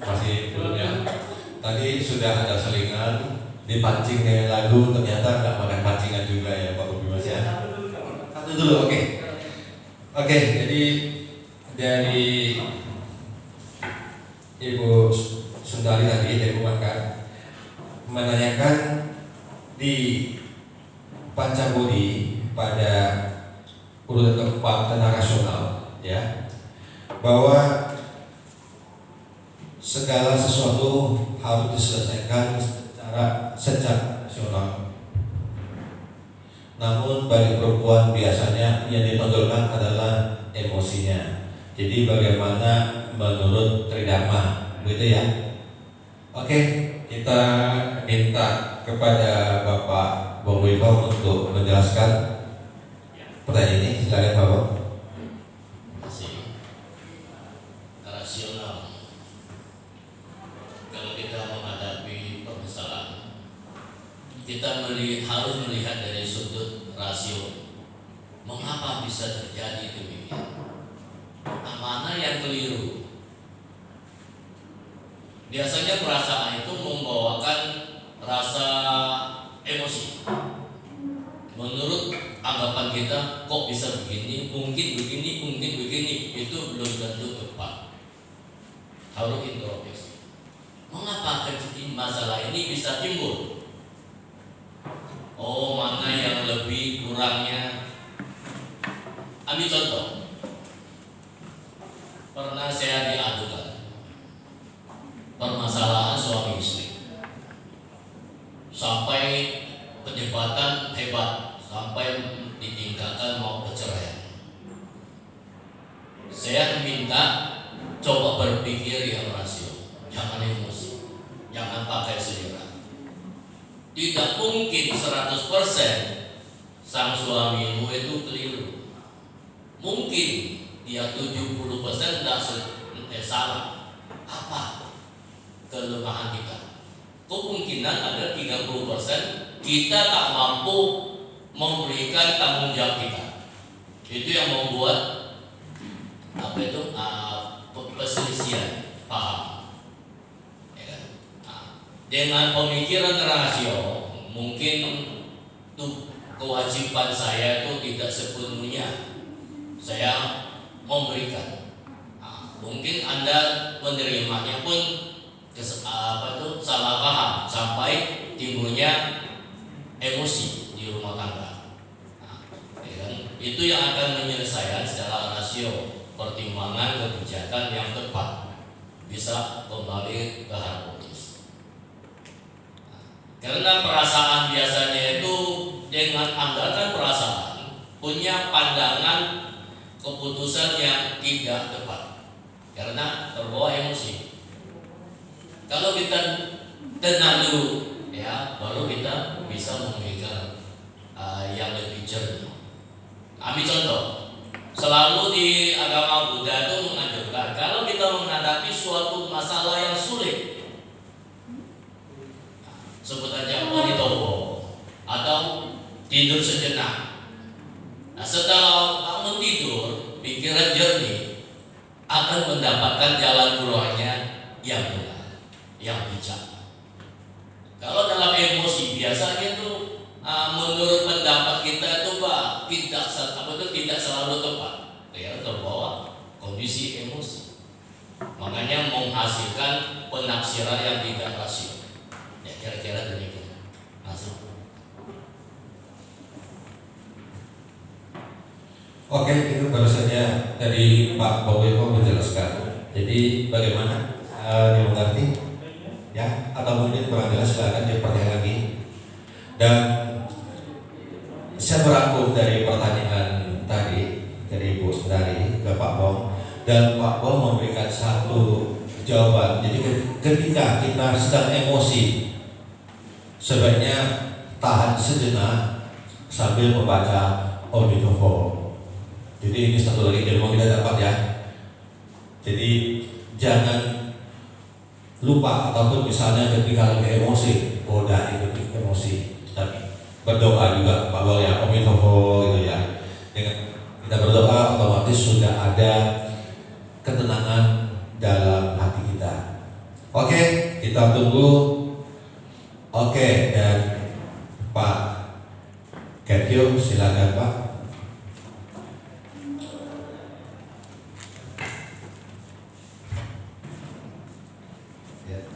Masih belum ya. Tadi sudah ada selingan, dipancing dengan lagu, ternyata nggak makan pancingan juga ya Pak Bobi Mas ya. Satu dulu, oke. Oke, jadi dari Ibu Sundari tadi dari Pemangkat menanyakan di Pancabudi pada urutan keempat tentang rasional ya, bahwa segala sesuatu harus diselesaikan secara rasional. Namun bagi perempuan biasanya yang ditonjolkan adalah emosinya. Jadi bagaimana menurut Tridharma, begitu ya? Oke, kita minta kepada Bapak Wiko untuk menjelaskan pertanyaan ini. Silakan Bapak. Rasional. Kalau kita menghadapi permasalahan, kita harus melihat dari sudut rasio. Mengapa bisa terjadi demikian? Mana yang keliru? Biasanya perasaan itu membawakan rasa emosi. Menurut anggapan kita, kok bisa begini, mungkin begini, itu belum tentu tepat. Harus introspeksi. Mengapa masalah ini bisa timbul? Oh, mana yang lebih kurangnya? Ambil contoh. Pernah saya diadukan permasalahan suami istri sampai perdebatan hebat, sampai ditingkatkan mau perceraian. saya minta coba berpikir yang rasio, jangan emosi, jangan pakai selera. Tidak mungkin 100% sang suami itu keliru. Mungkin dia 70% tidak salah. Apa kelemahan kita? Kemungkinan ada 30% kita tak mampu memberikan tanggung jawab kita. Itu yang membuat perselisihan paham. Ya kan? Dengan pemikiran rasio, mungkin tuh kewajiban saya itu tidak sepenuhnya saya memberikan. Mungkin Anda menerimanya pun salah paham sampai timbulnya emosi di rumah tangga. Ya kan? Itu yang akan menyelesaikan secara rasio, pertimbangan kebijakan yang tepat, bisa kembali ke harmonis. Karena perasaan biasanya itu dengan anggaran perasaan punya pandangan keputusan yang tidak tepat karena terbawa emosi. Kalau kita tenang dulu, ya, baru kita bisa memberikan yang lebih jernih. Ambil contoh, selalu di agama Buddha itu menganjurkan kalau kita menghadapi suatu masalah yang sulit, sebut aja bodhitowo atau tidur sejenak. Nah, setelah bangun tidur, pikiran jernih akan mendapatkan jalan keluarnya yang benar, yang bijak. Kalau dalam emosi biasanya itu menurut pendapat kita itu tidak selalu tepat, ya, terbawa kondisi emosi. Makanya menghasilkan penafsiran yang tidak rasio. Ya, kira-kira demikian. Masuk. Oke, itu baru saja dari Pak Bowo menjelaskan. Jadi bagaimana dimengerti? Ya, atau mungkin kurang jelas silakan dipertanya lagi. Dan saya merangkum dari pertanyaan tadi dari Bu Sundari ke Pak Bom, dan Pak Bom memberikan satu jawaban. Jadi ketika kita sedang emosi, sebaiknya tahan sejenak sambil membaca Omnitoho. Jadi ini satu lagi ilmu kita dapat ya. Jadi jangan lupa, ataupun misalnya ketika lagi emosi, dari ketika emosi, tapi berdoa juga Pak Bol ya, Omnitoho gitu ya. Dengan kita berdoa otomatis sudah ada ketenangan dalam hati kita. Oke, kita tunggu. Oke, dan Pak Ketio silakan Pak.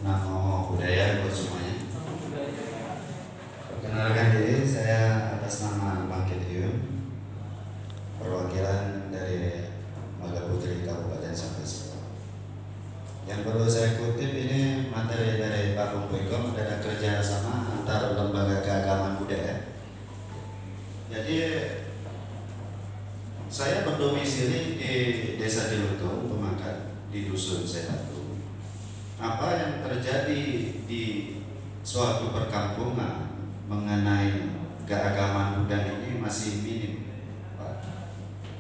Namo Buddhaya buat semuanya. Perkenalkan diri, saya atas nama Bang Ketio, perwakilan dari Maga Putri Kabupaten Sambas. Yang perlu saya kutip ini materi dari Pak Bumpuikom, ada kerjasama antar lembaga keagamaan budaya. Jadi saya berdomisili di Desa Jelutung, Pemangkat, di Dusun Sedatu. Apa yang terjadi di suatu perkampungan mengenai keagamaan Buddha ini masih minim, Pak.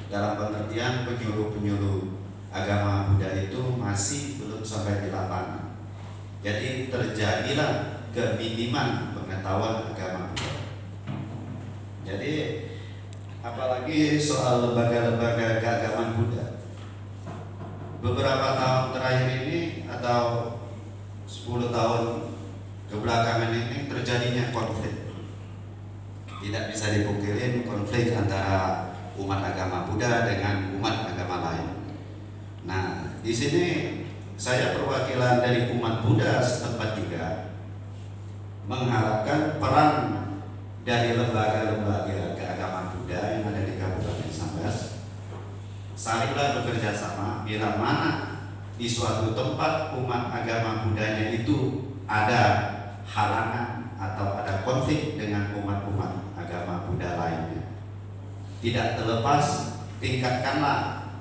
Dalam pengertian penyuluh-penyuluh agama Buddha itu masih belum sampai di lapangan. Jadi terjadilah keminiman pengetahuan agama Buddha. Jadi apalagi soal lembaga-lembaga keagamaan Buddha, beberapa tahun terakhir ini atau 10 tahun kebelakangan ini terjadinya konflik. Tidak bisa dipungkiri konflik antara umat agama Buddha dengan umat agama lain. Nah, di sini saya perwakilan dari umat Buddha setempat juga mengharapkan peran dari lembaga-lembaga keagamaan Buddha yang ada di Kabupaten Sambas. Saringlah bekerja sama bila mana di suatu tempat umat agama Buddhanya itu ada halangan atau ada konflik dengan umat-umat agama Buddha lainnya. Tidak terlepas, tingkatkanlah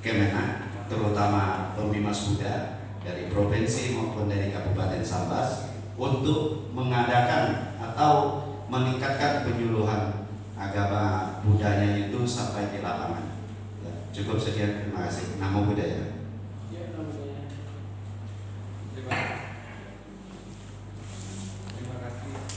Kemenag, terutama Pembimas Buddha dari provinsi maupun dari Kabupaten Sambas untuk mengadakan atau meningkatkan penyuluhan agama Buddhanya itu sampai di lapangan. Ya, cukup sekian, terima kasih. Namo Buddhaya. Terima kasih.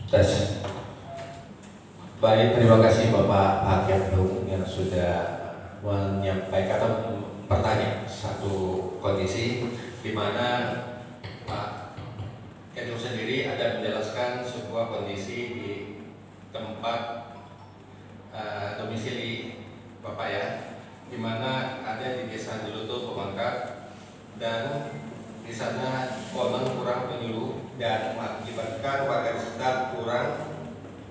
Tes. Baik, terima kasih Bapak Hakim yang sudah menyampaikan atau pertanyaan satu kondisi di mana Pak Kedung sendiri ada menjelaskan sebuah kondisi di tempat domisili Bapak ya, di mana ada di Desa Jeluto Pemangkat dan di sana konon kurang penyuluh dan mengakibatkan warga di sekitar kurang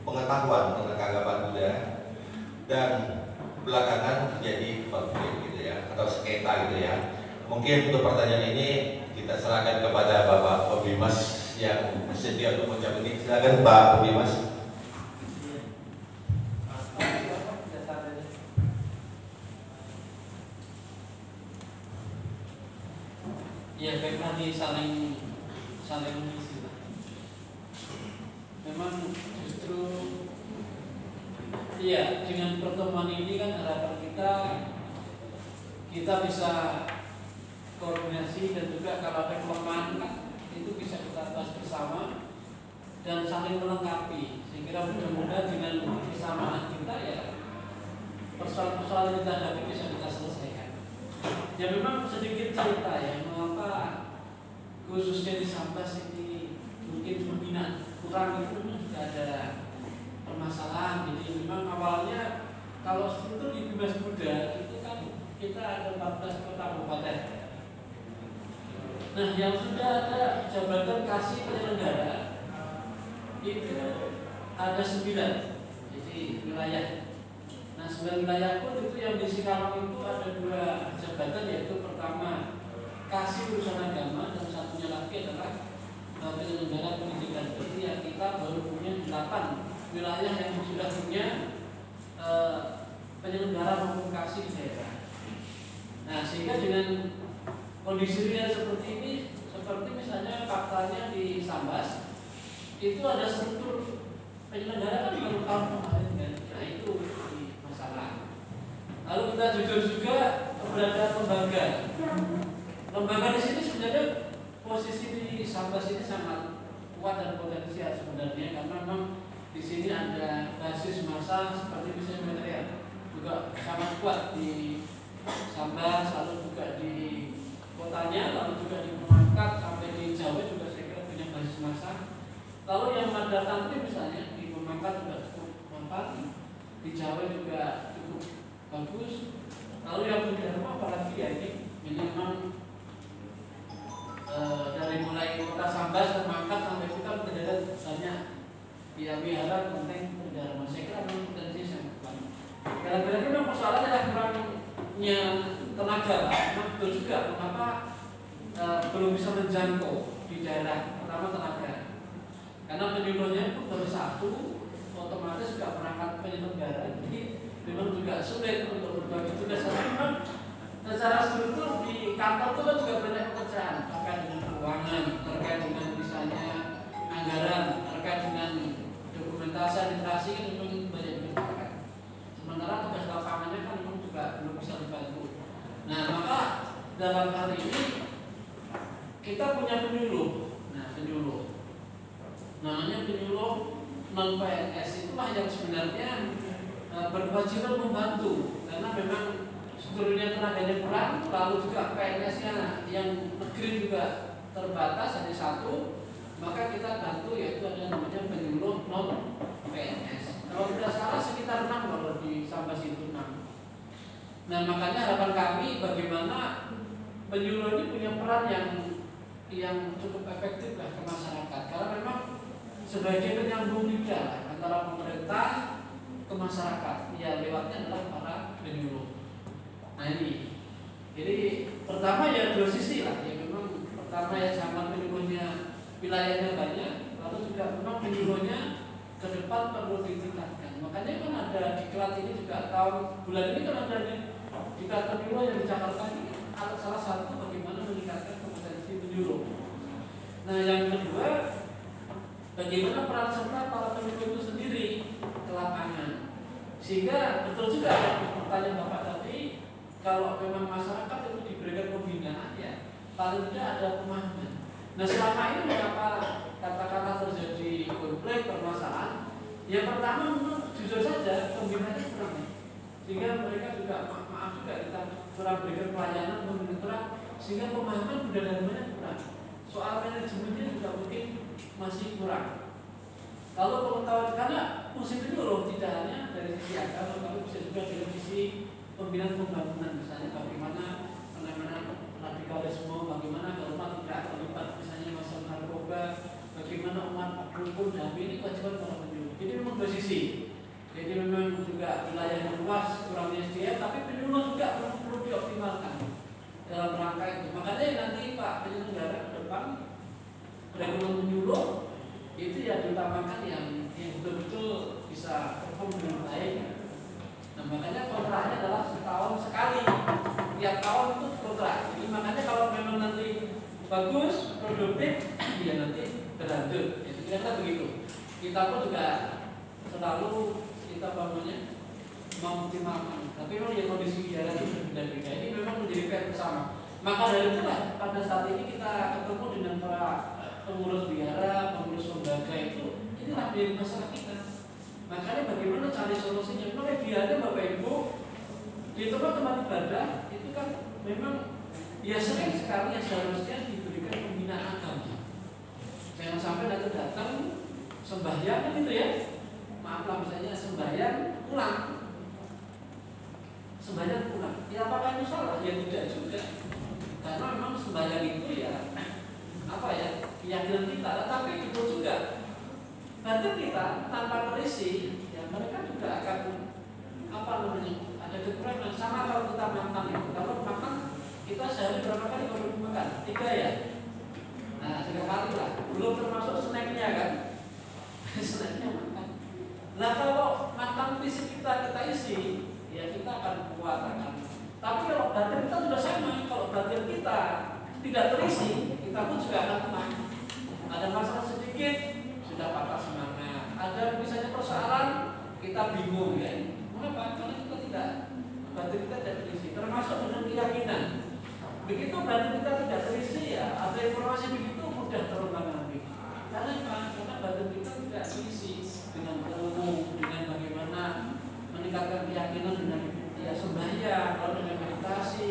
pengetahuan tentang agama Buddha dan belakangan terjadi konflik gitu ya atau sengketa gitu ya. Mungkin untuk pertanyaan ini kita serahkan kepada Bapak Pembimas yang bersedia untuk menjawab ini. Silakan Pak Pembimas. Ya, baik, tadi saling mengisi lah. Memang justru iya, dengan pertemuan ini kan harapan kita bisa koordinasi dan juga kalau ada kelemahan itu bisa kita bahas bersama dan saling melengkapi. Saya kira mudah-mudahan dengan kesamaan kita ya persoalan-persoalan yang kita hadapi bisa kita selesaikan. Ya memang sedikit cerita ya mengapa khususnya di Sambas ini mungkin pembinaan kurang itu juga ada permasalahan. Jadi memang awalnya kalau struktur di Bebas Buddha itu kan kita ada 14 kota kabupaten. Nah yang sudah ada jabatan kasih penyelenggara itu ada 9 jadi wilayah. Nah 9 wilayah pun itu yang di Singkawang itu ada 2 jabatan, yaitu pertama kasih urusan agama dan satunya lagi adalah penyelenggara pendidikan. Jadi ya kita baru punya 8 wilayah yang sudah punya penyelenggara maupun kasih di daerah. Nah sehingga dengan kondisi real seperti ini, seperti misalnya faktanya di Sambas itu ada struktur penyelenggara kan baru tahun kemarin kan. Nah itu masalah. Lalu kita jujur juga berada lembaga. Lembaga di sini sebenarnya posisi di Sambas ini sangat kuat dan potensial sebenarnya karena memang di sini ada basis massa seperti misalnya material juga sangat kuat di Sambas, lalu juga di kotanya, lalu juga di Pemangkat sampai di Jawa juga saya kira punya basis massa. Lalu yang ada tantri misalnya di Pemangkat juga cukup mampat, di Jawa juga cukup bagus. Lalu yang Dharma apalagi ya ini memang dari mulai kota Sambas ke Pemangkat sampai kita berada banyak ya wihara penting Dharma. Saya kira memang potensi sangat banyak. Kadang-kadang memang persoalan adalah kurangnya tenaga lah. Memang betul juga mengapa belum bisa menjangkau di daerah. Pertama tenaga. Karena penyuluhnya pun baru 1, otomatis juga perangkat penyelenggara. Jadi memang juga sulit untuk berbagi tugas. Tapi memang secara struktur di kantor itu kan juga banyak pekerjaan terkait dengan keuangan, terkait dengan misalnya anggaran, terkait dengan dokumentasi administrasi kan memang banyak dikerjakan. Sementara tugas lapangannya kan memang juga belum bisa dibantu. Nah maka dalam hal ini kita punya penyuluh. Nah penyuluh namanya penyuluh non PNS itulah yang sebenarnya berkewajiban membantu karena memang strukturnya tenaganya kurang, lalu juga PNS-nya yang negeri juga terbatas hanya 1, maka kita bantu yaitu ada namanya penyuluh non PNS. Kalau tidak salah sekitar 6 kalau di Sambas itu 6. Nah makanya harapan kami bagaimana penyuluh ini punya peran yang cukup efektif lah ke masyarakat karena memang sebagai penyambung lidah antara pemerintah ke masyarakat, ya lewatnya adalah para penyuluh. Nah ini, jadi pertama ya dua sisi lah, ya memang pertama ya zaman penyuluhnya wilayahnya banyak, lalu juga memang penyuluhnya ke depan perlu ditingkatkan. Makanya kan ada diklat ini juga bulan ini kan ada diklat penyuluh yang di Jakarta ini salah satu bagaimana meningkatkan kompetensi penyuluh. Nah yang kedua, bagaimana peran serta para penyuluh itu sendiri ke lapangan, sehingga betul juga ada pertanyaan Bapak tadi, kalau memang masyarakat itu diberikan pembinaan ya paling tidak ada pemahaman. Nah selama ini mengapa katakanlah terjadi konflik permasalahan? Yang pertama memang jujur saja pembinaannya kurang, sehingga mereka juga maaf juga kita kurang berikan pelayanan, kurang, sehingga pemahaman budaya dalamnya kurang. Soal manajemennya juga mungkin masih kurang. Kalau pengetahuan, karena fungsi penyuluh tidak hanya dari sisi agama, tapi bisa juga dari sisi pembinaan pembangunan, misalnya bagaimana penanganan radikalisme, bagaimana umat tidak terlibat misalnya masalah narkoba, bagaimana umat rukun dan ini kewajiban para penyuluh. Jadi memang dua sisi. Jadi memang juga wilayah yang luas kurangnya SDM, tapi penyuluh juga perlu dioptimalkan dalam rangka itu. Makanya nanti Pak penyelenggara ke depan kurikulum penyuluh itu ya diutamakan yang betul-betul bisa perform dengan baik. Nah makanya kontraknya adalah setahun sekali, tiap tahun itu kontrak. Jadi makanya kalau memang nanti bagus, produktif, ya nanti berlanjut. Itu kira-kira begitu. Kita pun juga selalu kita mengoptimalkan. Tapi memang ya kondisi biara itu berbeda-beda. Ini memang menjadi PR bersama. Maka dari itulah pada saat ini kita ketemu dengan para pengurus biara, pengurus lembaga itu, inilah menjadi masalah kita. Makanya bagaimana cari solusinya? Mulai biarnya Bapak Ibu di tempat-tempat ibadah itu kan memang ya sering sekali yang seharusnya diberikan pembinaan agama. Jangan sampai datang sembahyang gitu ya. Maaflah misalnya sembahyang pulang. Sembahyang pulang. Ya apakah itu salah? Ya tidak juga. Karena memang sembahyang itu ya apa ya keyakinan kita. Tapi itu juga batin kita tanpa terisi, ya mereka juga akan apa namanya ada kekurangan. Sama kalau kita makan itu, kalau makan kita sehari berapa kali kalau makan? 3 ya. Nah 3 kali lah, belum termasuk snacknya kan. Snacknya makan. Nah kalau makan fisik kita isi, ya kita akan kuat akan. Tapi kalau batin kita sudah sama, kalau batin kita tidak terisi, kita pun juga akan lemah. Ada masalah sedikit sudah patah semangat. Ada misalnya persoalan kita bingung ya. Mengapa? Karena kita tidak batin kita tidak terisi. Termasuk dengan keyakinan. Begitu batin kita tidak terisi ya, ada informasi begitu mudah terulang-ulang. Karena apa? Karena batin kita tidak terisi dengan ilmu, dengan bagaimana meningkatkan keyakinan dengan ya sembahyang, lalu dengan meditasi,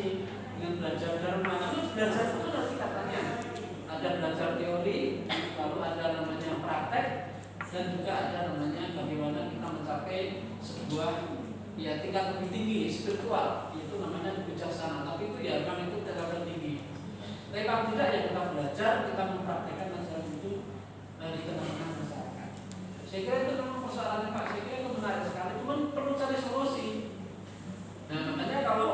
dengan belajar dharma. Karena belajar itu ada tingkatannya. Ada belajar teori, lalu ada namanya praktek, dan juga ada namanya bagaimana kita mencapai sebuah ya tingkat lebih tinggi spiritual, itu namanya bijaksana. Tapi itu ya memang itu tingkat tinggi. Tapi kalau tidak ya kita belajar, kita mempraktekkan ajaran itu di tengah-tengah masyarakat. Saya kira itu memang persoalannya Pak. Saya kira itu menarik sekali. Cuman perlu cari solusi. Nah makanya kalau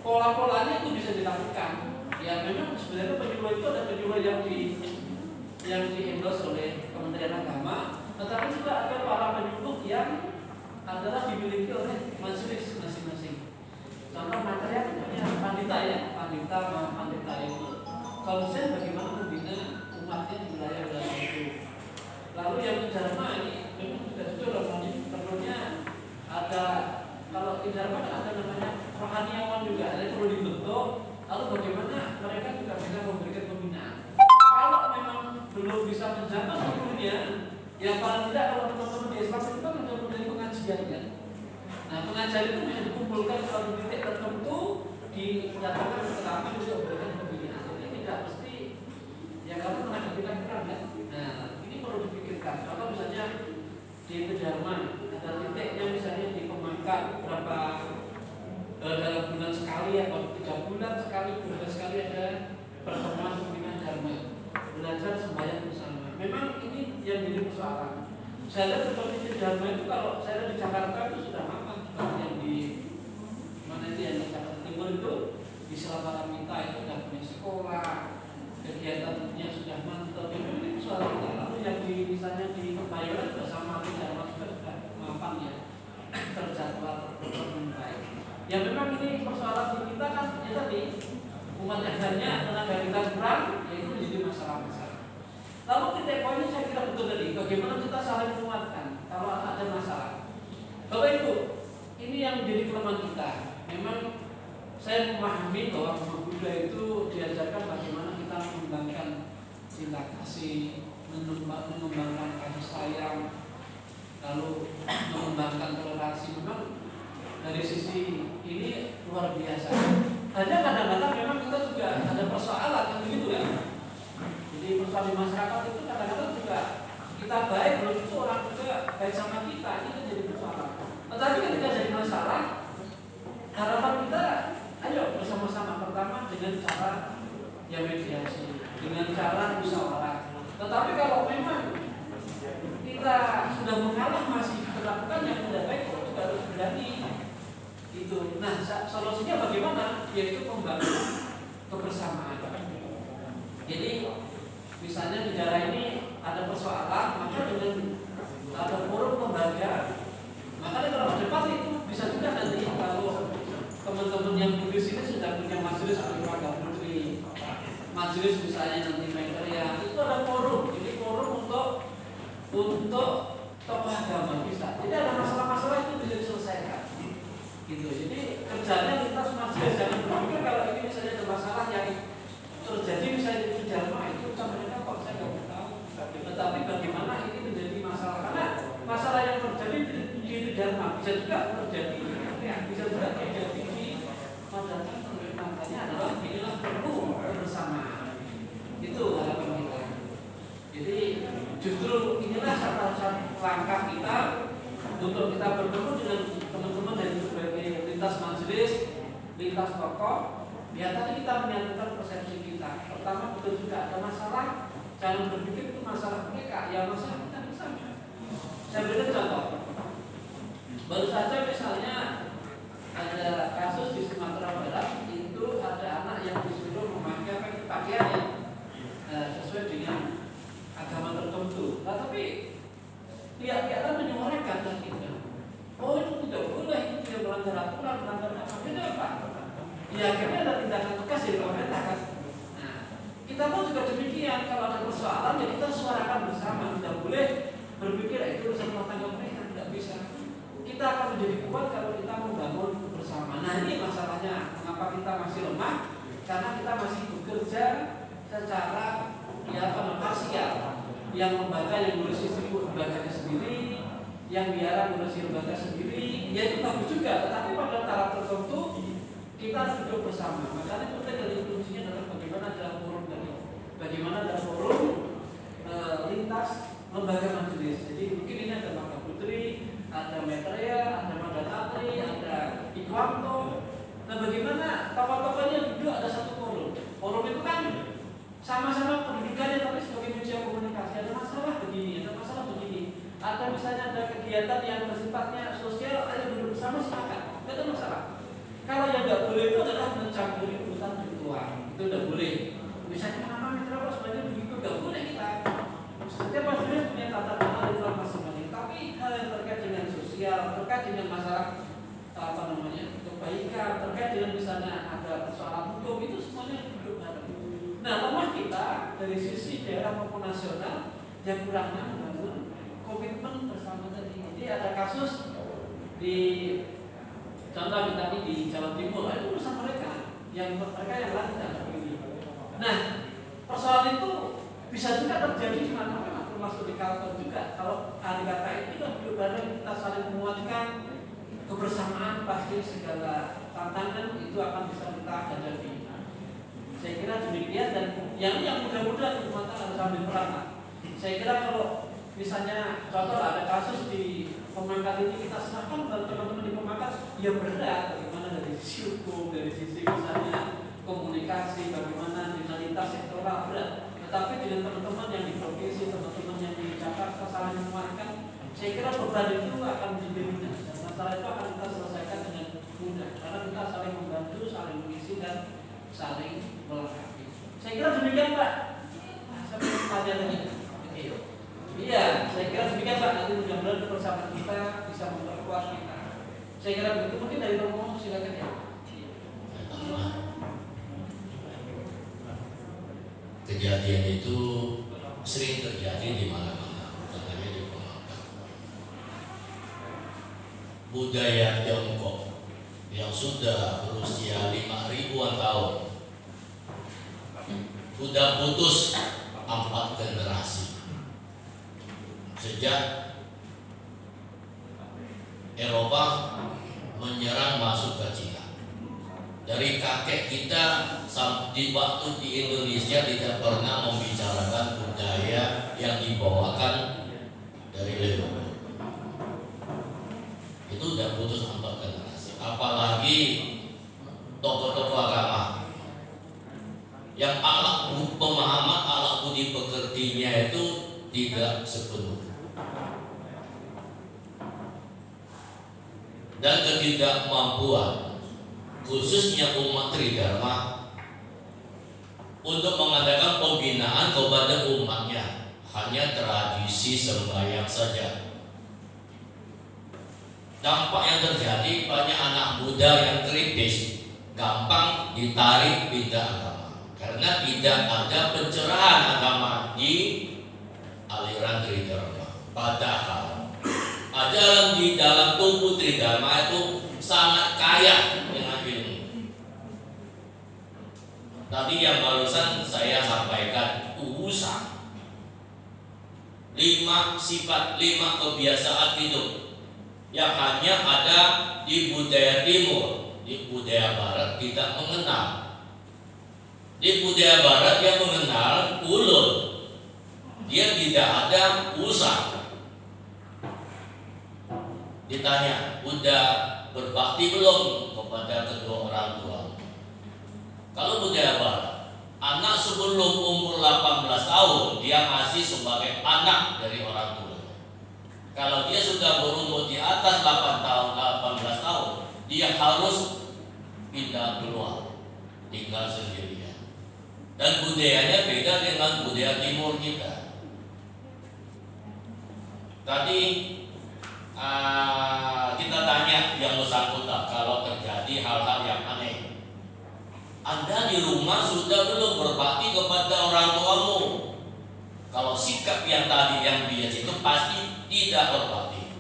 pola-polanya itu bisa dilakukan. Ya memang sebenarnya penyuluh itu ada penyuluh yang di-endorse oleh Kementerian Agama, tetapi juga ada para penyuluh yang adalah dimiliki oleh majelis masing-masing. Contoh material namanya pandita ya, pandita itu konsen bagaimana membina umatnya di wilayah-wilayah itu. Lalu yang dharma ini memang sudah jujur perlunya ada, kalau di dharma ada namanya rohaniawan juga, ada perlu dibentuk. Lalu bagaimana mereka juga bisa memberikan pembinaan. Kalau memang belum bisa menjaga seluruhnya, yang paling tidak kalau teman-teman di Islam itu kan menjadi pengajian kan. Nah pengajian itu bisa dikumpulkan ke suatu titik tertentu, dinyatakan selama untuk memberikan pembinaan. Jadi tidak mesti ya kalau tenaga pikiran kan. Nah ini perlu dipikirkan. Kalau misalnya di Dharma ada titiknya misalnya di Pemangkat berapa dalam bulan sekali atau 3 bulan sekali, 2 bulan sekali ada pertemuan pembinaan dharma, belajar sembahyang bersama. Memang ini yang jadi persoalan. Saya lihat seperti Sisi Dharma itu kalau saya di Jakarta itu sudah mapan, yang di mana itu yang di Jakarta Timur itu di Selamaramita itu sudah punya sekolah, kegiatannya sudah mantap. Ini soal kita. Lalu yang di misalnya di Kebayoran juga sama, di Dharma juga sudah mapan ya, terjadwal dengan baik. Ya memang ini persoalan di kita kan ya tadi umat agamanya tenaga kita kurang, yaitu menjadi masalah-masalah. Lalu titik poinnya saya kira betul tadi, bagaimana kita saling menguatkan kalau ada masalah. Bapak Ibu, ini yang menjadi kelemahan kita. Memang saya memahami bahwa Buddha itu diajarkan bagaimana kita mengembangkan cinta kasih, mengembangkan kasih sayang, lalu mengembangkan toleransi. Memang dari sisi ini luar biasa. Hanya kadang-kadang memang kita juga ada persoalan yang begitu ya. Jadi persoalan di masyarakat itu kadang-kadang juga kita baik, belum itu orang juga baik sama kita, itu jadi persoalan. Tetapi ketika jadi masalah, harapan kita, ayo bersama-sama. Pertama dengan cara ya mediasi, dengan cara musyawarah. Tetapi kalau memang kita sudah mengalah masih melakukan yang tidak baik, kita juga harus berani. Itu. Nah, solusinya bagaimana? Yaitu membangun kebersamaan. Jadi misalnya di daerah ini ada persoalan, maka dengan ada forum lembaga, maka kalau debat itu bisa juga nanti kalau teman-teman yang di sini sudah punya majelis keluarga putri, majelis misalnya nanti mereka ya itu ada forum. Jadi forum untuk tokoh agama bisa. Jadi ada masalah-masalah itu bisa diselesaikan. Gitu. Jadi kerjanya lintas majelis, jangan berpikir kalau ini misalnya ada masalah yang terjadi misalnya di Dharma itu mereka kok saya nggak tahu. Tetapi bagaimana ini menjadi masalah, karena masalah yang terjadi di Dharma bisa juga terjadi, bisa juga terjadi di Madatan. Makanya adalah inilah perlu bersama. Itu harapan kita. Jadi justru inilah satu langkah kita untuk kita bertemu dengan teman-teman dari berbagai lintas majelis, lintas tokoh. Ya tadi kita menyatukan persepsi kita. Pertama betul juga ada masalah, jangan berpikir itu masalah mereka, ya masalah kita bersama. Saya berikan contoh. Baru saja misalnya ada kasus di Sumatera Barat, itu ada anak yang disuruh memakai pakaian yang sesuai dengan agama tertentu. Nah, tapi pihak-pihak menyuarakan dan kita, oh itu tidak boleh, itu tidak melanggar aturan, melanggar apa? Itu apa? Ya akhirnya ada tindakan tegas dari pemerintah kan. Nah, kita pun juga demikian. Kalau ada persoalan, ya kita suarakan bersama. Tidak boleh berpikir itu urusan rumah tangga mereka, tidak bisa. Kita akan menjadi kuat kalau kita membangun bersama. Nah ini masalahnya. Mengapa kita masih lemah? Karena kita masih bekerja secara parsial. Yang lembaga yang ngurusi lembaganya sendiri, yang biara ngurusi lembaga sendiri, ya itu bagus juga. Tetapi pada taraf tertentu kita harus duduk bersama. Makanya penting dari fungsinya adalah bagaimana ada forum tadi, bagaimana ada forum lintas lembaga majelis. Jadi mungkin ini ada Maka Putri, ada Maitreya, ada Mandatri, ada Ikhwanto. Nah bagaimana tokoh-tokohnya duduk ada satu forum. Forum itu kan sama-sama pendidikannya tapi sebagai media komunikasi. Ada masalah begini, ada masalah begini. Atau misalnya ada kegiatan yang bersifatnya sosial, ayo duduk bersama silakan. Tidak ada masalah. Kalau yang tidak boleh itu adalah mencampuri urusan di luar. Itu tidak boleh. Misalnya kenapa mitra kok sebenarnya begitu? Tidak boleh kita. Setiap majelis punya tata cara di dalam masing-masing. Tapi hal yang terkait dengan sosial, terkait dengan masalah kebaikan, terkait dengan misalnya ada persoalan hukum, itu semuanya duduk bareng. Nah, lemah kita dari sisi daerah maupun nasional yang kurangnya membangun komitmen bersama tadi. Jadi ada kasus di contoh tadi di Jawa Timur, itu urusan mereka yang lain tidak begini. Nah, persoalan itu bisa juga terjadi di mana-mana, termasuk di kantor juga. Kalau hari kata itu duduk bareng kita saling menguatkan kebersamaan, pasti segala tantangan itu akan bisa kita hadapi. Saya kira demikian, dan yang mudah-mudahan Kalimantan harus ambil peran. Saya kira kalau misalnya contoh ada kasus di Pemangkat ini kita serahkan kepada teman-teman di Pemangkat, ya berat bagaimana dari sisi hukum, dari sisi misalnya komunikasi, bagaimana dinamika sektoral berat. Tetapi dengan teman-teman yang di provinsi, teman-teman yang di Jakarta saling menguatkan, Saya kira beban itu akan menjadi ringan dan masalah itu akan kita selesaikan dengan mudah karena kita saling membantu, saling mengisi dan saling melengkapi. Saya kira demikian Pak. Sampai tanya tadi. Iya, saya kira demikian Pak. Nanti mudah-mudahan kebersamaan kita bisa memperkuat kita. Saya kira begitu, mungkin dari Romo silakan ya. Kejadian itu sering terjadi di mana-mana, bukan hanya di Pemangkat. Budaya Tiongkok yang sudah berusia 5.000-an tahun sudah putus 4 generasi sejak Eropa menyerang masuk ke Cina. Dari kakek kita di waktu di Indonesia tidak pernah membicarakan budaya yang dibawakan dari leluhur. Itu udah putus 4 generasi. Apalagi tokoh-tokoh agama yang pemahaman alat budi pekertinya itu tidak sepenuh. Dan ketidakmampuan khususnya umat Tridharma untuk mengadakan pembinaan kepada umatnya hanya tradisi sembahyang saja. Dampak yang terjadi banyak anak muda yang kritis, gampang ditarik pindah agama karena tidak ada pencerahan agama di aliran Tridharma. Padahal ajaran di dalam tubuh Tridharma itu sangat kaya dengan ilmu. Tadi yang barusan saya sampaikan urusan 5 sifat, 5 kebiasaan hidup yang hanya ada di budaya timur, di budaya barat tidak mengenal. Di budaya barat dia mengenal ulul, dia tidak ada usah. Ditanya, udah berbakti belum kepada kedua orang tua? Kalau budaya barat, anak sebelum umur 18 tahun dia masih sebagai anak dari orang tua. Kalau dia sudah berumur di atas 18 tahun, dia harus pindah keluar, tinggal sendirian. Dan budayanya beda dengan budaya timur kita. Tadi kita tanya yang bersangkutan kalau terjadi hal-hal yang aneh. Anda di rumah sudah belum berbakti kepada orang tuamu? Kalau sikap yang tadi yang bias itu pasti tidak berbakti.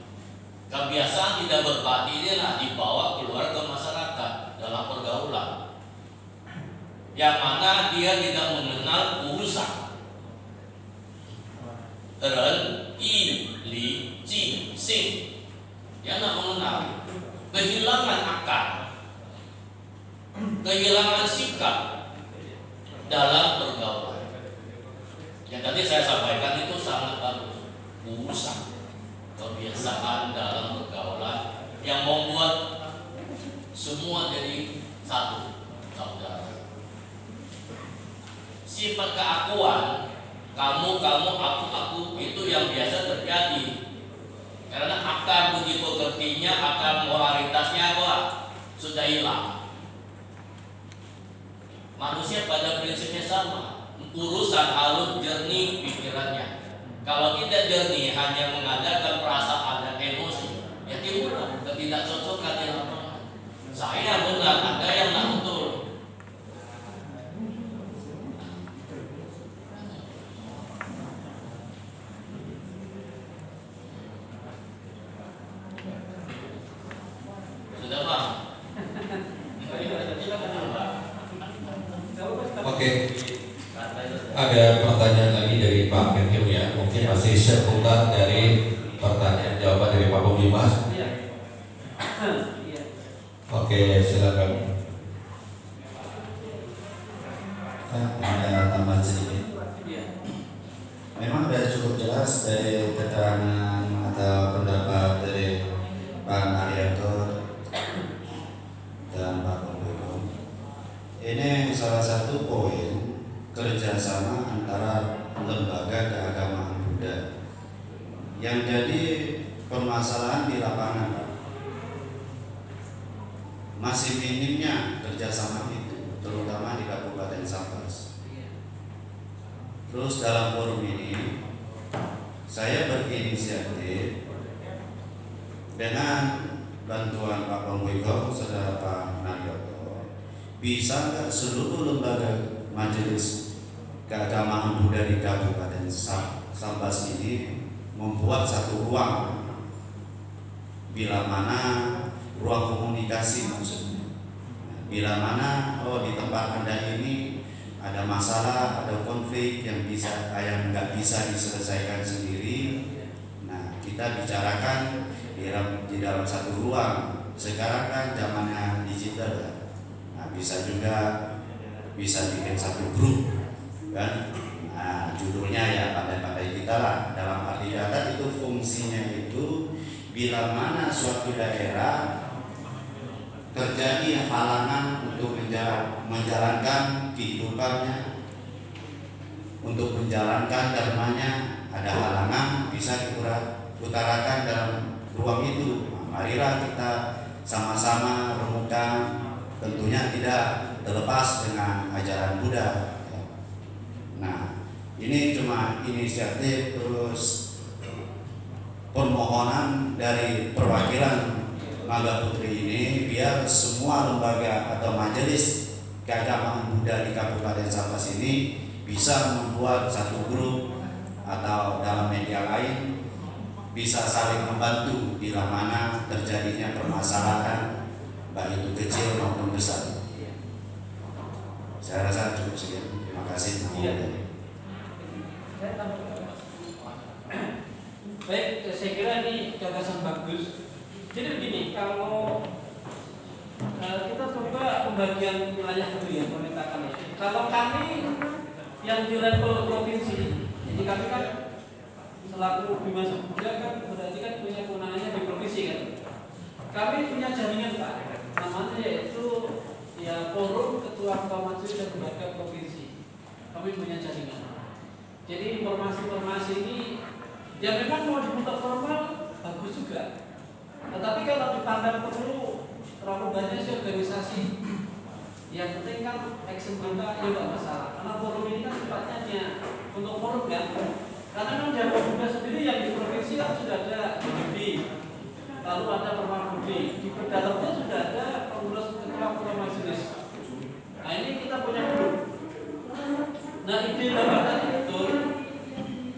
Kebiasaan tidak berbakti ini dibawa keluar ke masyarakat dalam pergaulan, yang mana dia tidak mengenal urusan. Ren, I, Li, Jing, Sing, dia tidak mengenal. Kehilangan akal, kehilangan sikap dalam pergaulan. Yang tadi saya sampaikan itu sangat bagus. Urusan kebiasaan dalam pergaulan yang membuat semua jadi satu saudara. Sifat keakuan, kamu, aku itu yang biasa terjadi. Karena akar budi pekertinya, akar moralitasnya sudah hilang. Manusia pada prinsipnya sama. Urusan harus jernih pikirannya. Kalau tidak jernih, hanya mengadakan perasaan dan emosi, ya timbullah ketidakcocokan yang lama. Saya benar, Anda yang tidak betul. Sudah paham? Oke. Ada pertanyaan lagi dari Pak Kevin ya, mungkin masih seputar dari pertanyaan jawaban dari Pak Budimas. Oke, silakan. Ada tambahan sedikit. Memang sudah cukup jelas dari keterangan atau pendapat dari Pak Arianto dan Pak Pemboyo. Ini salah satu poin kerjasama antara lembaga keagamaan Buddha yang jadi permasalahan di lapangan, Pak. Masih minimnya kerjasama itu, terutama di Kabupaten Sambas. Terus dalam forum ini saya berinisiatif dengan bantuan Pak Pemwiko, Saudara Pak Naryoto, bisa nggak seluruh lembaga majelis keagamaan Buddha di Kabupaten Sambas ini membuat satu ruang, bila mana ruang komunikasi maksudnya, bila mana di tempat Anda ini ada masalah, ada konflik yang nggak bisa diselesaikan sendiri. Nah, kita bicarakan di dalam satu ruang. Sekarang kan zamannya digital ya. Nah, bisa bikin satu grup kan. Nah, judulnya ya pandai-pandai kita lah. Dalam arti kata itu fungsinya itu bila mana suatu daerah terjadi halangan untuk menjalankan kehidupannya, untuk menjalankan dharmanya, ada halangan bisa diutarakan dalam ruang itu. Nah, marilah kita sama-sama renungkan, tentunya tidak terlepas dengan ajaran Buddha. Nah, ini cuma inisiatif terus permohonan dari perwakilan Mangga Putri ini biar semua lembaga atau majelis keagamaan Buddha di Kabupaten Sambas ini bisa membuat satu grup atau dalam media lain bisa saling membantu bila mana terjadinya permasalahan baik itu kecil maupun besar. Saya rasa cukup sekian. Terima kasih. Baik, saya kira ini gagasan bagus. Jadi begini, kalau kita coba pembagian wilayah dulu ya, pemetakan ya. Kalau kami yang di level provinsi, jadi kami kan selaku Bima Buddha kan berarti kan punya kewenangannya di provinsi kan. Kami punya jaringan Pak, namanya yaitu ya Forum Ketua Majelis dan Lembaga Provinsi. Kami punya jaringan. Jadi informasi-informasi ini ya memang mau dibentuk formal bagus juga. Tetapi kalau dipandang perlu terlalu banyak sih organisasi, yang penting kan action kita ya nggak masalah. Karena forum ini kan sifatnya hanya untuk forum kan. Karena memang Jawa Buddha sendiri yang di provinsi kan sudah ada BPD, lalu ada Permabudi, di dalamnya sudah ada pengurus ketua majelis. Nah ini kita punya grup. Nah ide Bapak betul.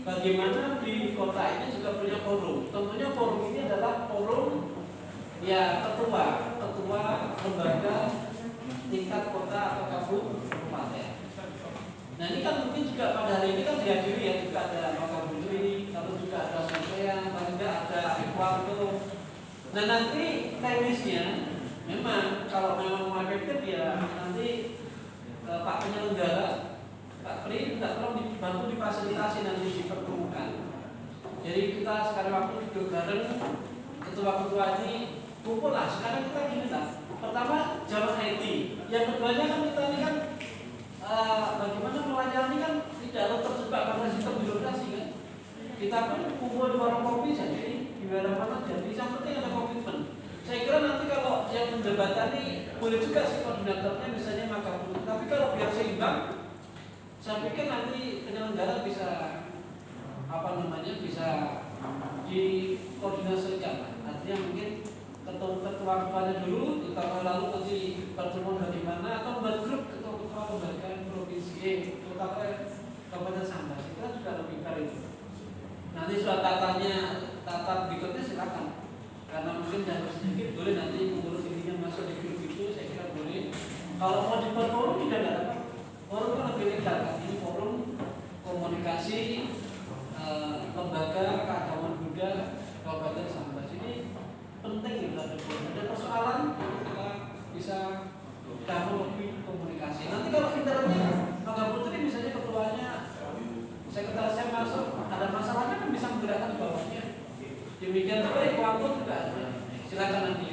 Bagaimana di kota ini juga punya forum. Tentunya forum ini adalah forum ya ketua lembaga tingkat kota atau kabupaten. Nah ini kan mungkin juga pada hari ini kan dihadiri ya, juga ada Wakabudri, lalu juga ada Sampean, paling tidak ada Iqwanto. Nah nanti teknisnya memang kalau memang mau efektif ya nanti Pak penyelenggara Pak Pri tidak perlu dibantu difasilitasi nanti dipertemukan. Jadi kita sekarang waktu duduk bareng ketua-ketua ini kumpul lah. Sekarang kita gini lah. Pertama jawab IT. Yang keduanya kan kita ini kan bagaimana melayani kan tidak harus terjebak pada sistem birokrasi kan. Kita pun kumpul di warung kopi saja di mana-mana jadi yang penting ada komitmen. Saya kira nanti kalau yang mendebatani boleh juga sih koordinatornya misalnya Makapun. Tapi kalau biar seimbang, saya pikir nanti penyelenggara bisa bisa dikoordinasikan. Artinya mungkin ketua-ketuanya dulu, ditambah lalu nanti pertemuan bagaimana atau buat grup ketua-ketua lembaga provinsi, terutama Kabupaten Sambas itu juga lebih baik. Nanti soal tata berikutnya silakan. Karena mungkin jangan sedikit boleh nanti pengurus ininya masuk di grup itu, saya kira boleh. Kalau mau di forum tidak ada apa. Forum kan lebih legal kan. Ini forum komunikasi lembaga keagamaan Buddha Kabupaten Sambas. Ini penting ya ada persoalan kita bisa lebih komunikasi. Nanti kalau internetnya Mangga Putri misalnya ketuanya sekretaris saya masuk ada masalahnya kan bisa menggerakkan di bawahnya. Demikian juga Iqwanto juga ada. Silakan nanti.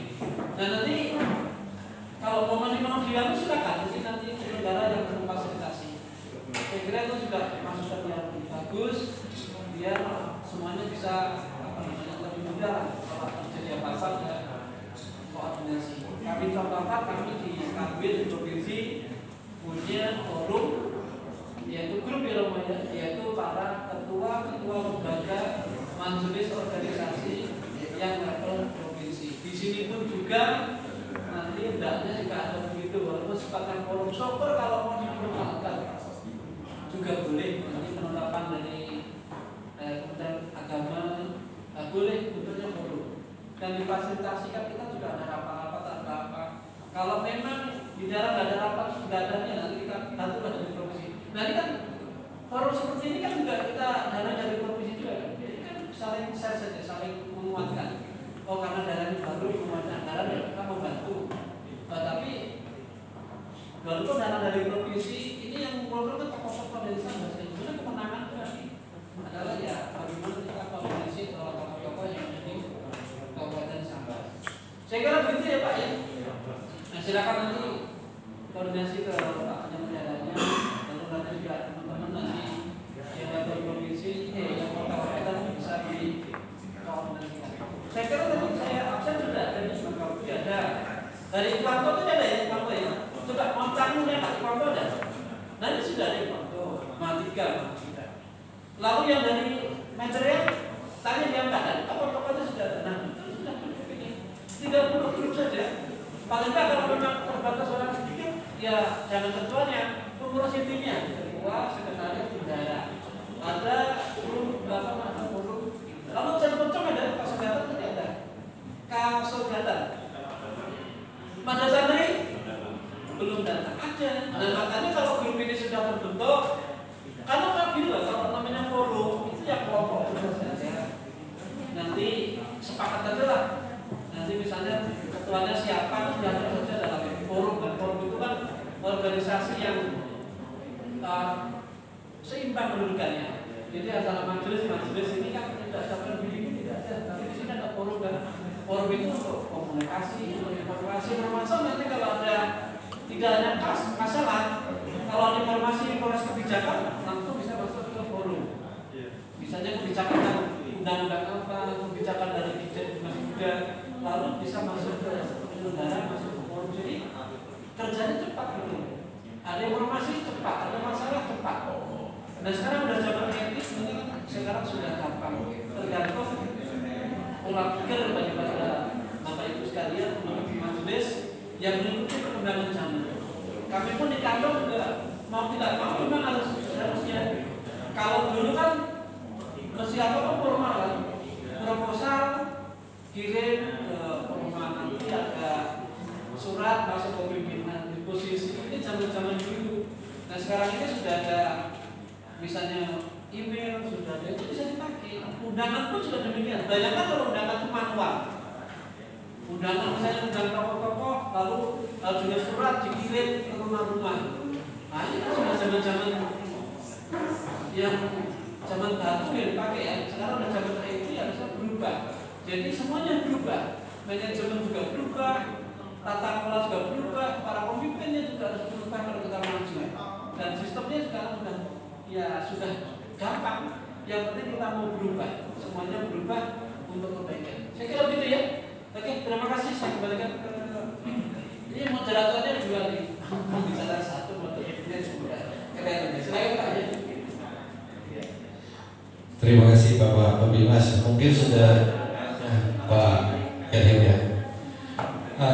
Dan nanti kalau mau dilakukan silakan. Nanti penyelenggara yang memfasilitasi. Saya kira itu juga masukan yang bagus. Biar semuanya bisa lebih mudah. Kalau sepakat kami di KB di provinsi punya forum, yaitu grup yaitu para ketua lembaga majelis organisasi yang level provinsi. Di sini pun juga nanti hendaknya juga ada begitu, walaupun sepakat forum syukur kalau mau diperkenalkan juga boleh. Nanti penetapan dari Kementerian Agama boleh bentuknya forum dan difasilitasikan. Kita juga ada rapat-rapat ada apa. Kalau memang di dalam nggak ada rapat, nggak adanya, nanti kita bantu dari provinsi. Nanti kan forum seperti ini kan juga kita dana dari provinsi juga kan. Jadi kan saling share saja, saling menguatkan. Oh karena darahnya baru menguatkan anggaran ya kita membantu. Tapi walaupun dana dari provinsi ini yang mengelola kan tokoh-tokoh dari sana, sebenarnya kemenangan berarti adalah ya bagaimana kita koordinasi tokoh-tokoh yang ada di Kabupaten Sambas. Saya kira begitu ya Pak ya. Nah silakan nanti koordinasi ke Pak Penyelenggaraannya, lalu nanti juga teman-teman nanti yang level provinsi, yang kota-kota bisa dikoordinasikan. Saya kira tadi saya absen sudah ada di Sukabumi ada. Dari Iwanto itu ada ya Iwanto ya. Coba kontaknya Pak Iwanto ada. Nanti sudah ada Iwanto, Matika. Lalu yang dari material tanya diangkat dan tokoh-tokohnya sudah ada. Nah itu sudah cukup ini. 30 grup saja. Paling tidak kalau memang terbatas orang sedikit, ya jangan ketuanya, pengurus intinya, ketua, sekretaris, bendahara. Ada forum forum. Lalu saya pecah ada Kasogatan tadi ada. Kasogatan. Pada santri belum datang aja. Nah makanya kalau grup ini sudah terbentuk, karena kan bila kalau namanya forum itu ya kelompok saja. Nanti sepakat aja lah. Nanti misalnya ketuanya siapa itu diatur saja dalam forum. Dan forum itu kan organisasi yang seimbang kedudukannya. Jadi antara majelis ini kan tidak sampai begini tidak ada. Tapi di sini ada forum dan forum itu untuk komunikasi, untuk informasi. Termasuk nanti kalau ada tidak ada masalah, kalau ada informasi kebijakan langsung bisa masuk ke forum. Misalnya kebijakan undang-undang apa, kebijakan dari Dirjen Mas Muda, lalu bisa masuk ke penyelenggara, masuk ke forum. Jadi kerjanya cepat gitu. Ada informasi cepat, ada masalah cepat. Nah sekarang udah zaman etis, ini kan sekarang sudah gampang. Tergantung pola pikir daripada Bapak Ibu sekalian, di majelis yang mengikuti perkembangan zaman. Kami pun di kantor juga mau tidak mau memang harusnya. Kalau dulu kan mesti apa formal kan, proposal kirim ke rumah nanti ada surat masuk ke pimpinan di posisi ini zaman dulu. Nah sekarang ini sudah ada misalnya email sudah ada itu bisa dipakai. Undangan pun sudah demikian. Bayangkan kalau undangan itu manual. Undangan misalnya undang tokoh-tokoh lalu juga surat dikirim ke rumah-rumah. Nah ini kan sudah zaman-zaman yang zaman baru yang dipakai ya. Sekarang udah zaman IT ya bisa berubah. Jadi semuanya berubah. Manajemen juga berubah, tata kelola juga berubah, para pemimpinnya juga harus berubah kalau kita maju. Dan sistemnya sekarang sudah gampang. Yang penting kita mau berubah. Semuanya berubah untuk kebaikan. Saya kira begitu ya. Oke, terima kasih. Saya kembalikan ke ini moderatornya juga nih. Bicara satu moderatornya juga. Silakan Pak ya. Terima kasih Bapak Pembimas. Mungkin sudah Pak Herhem ya.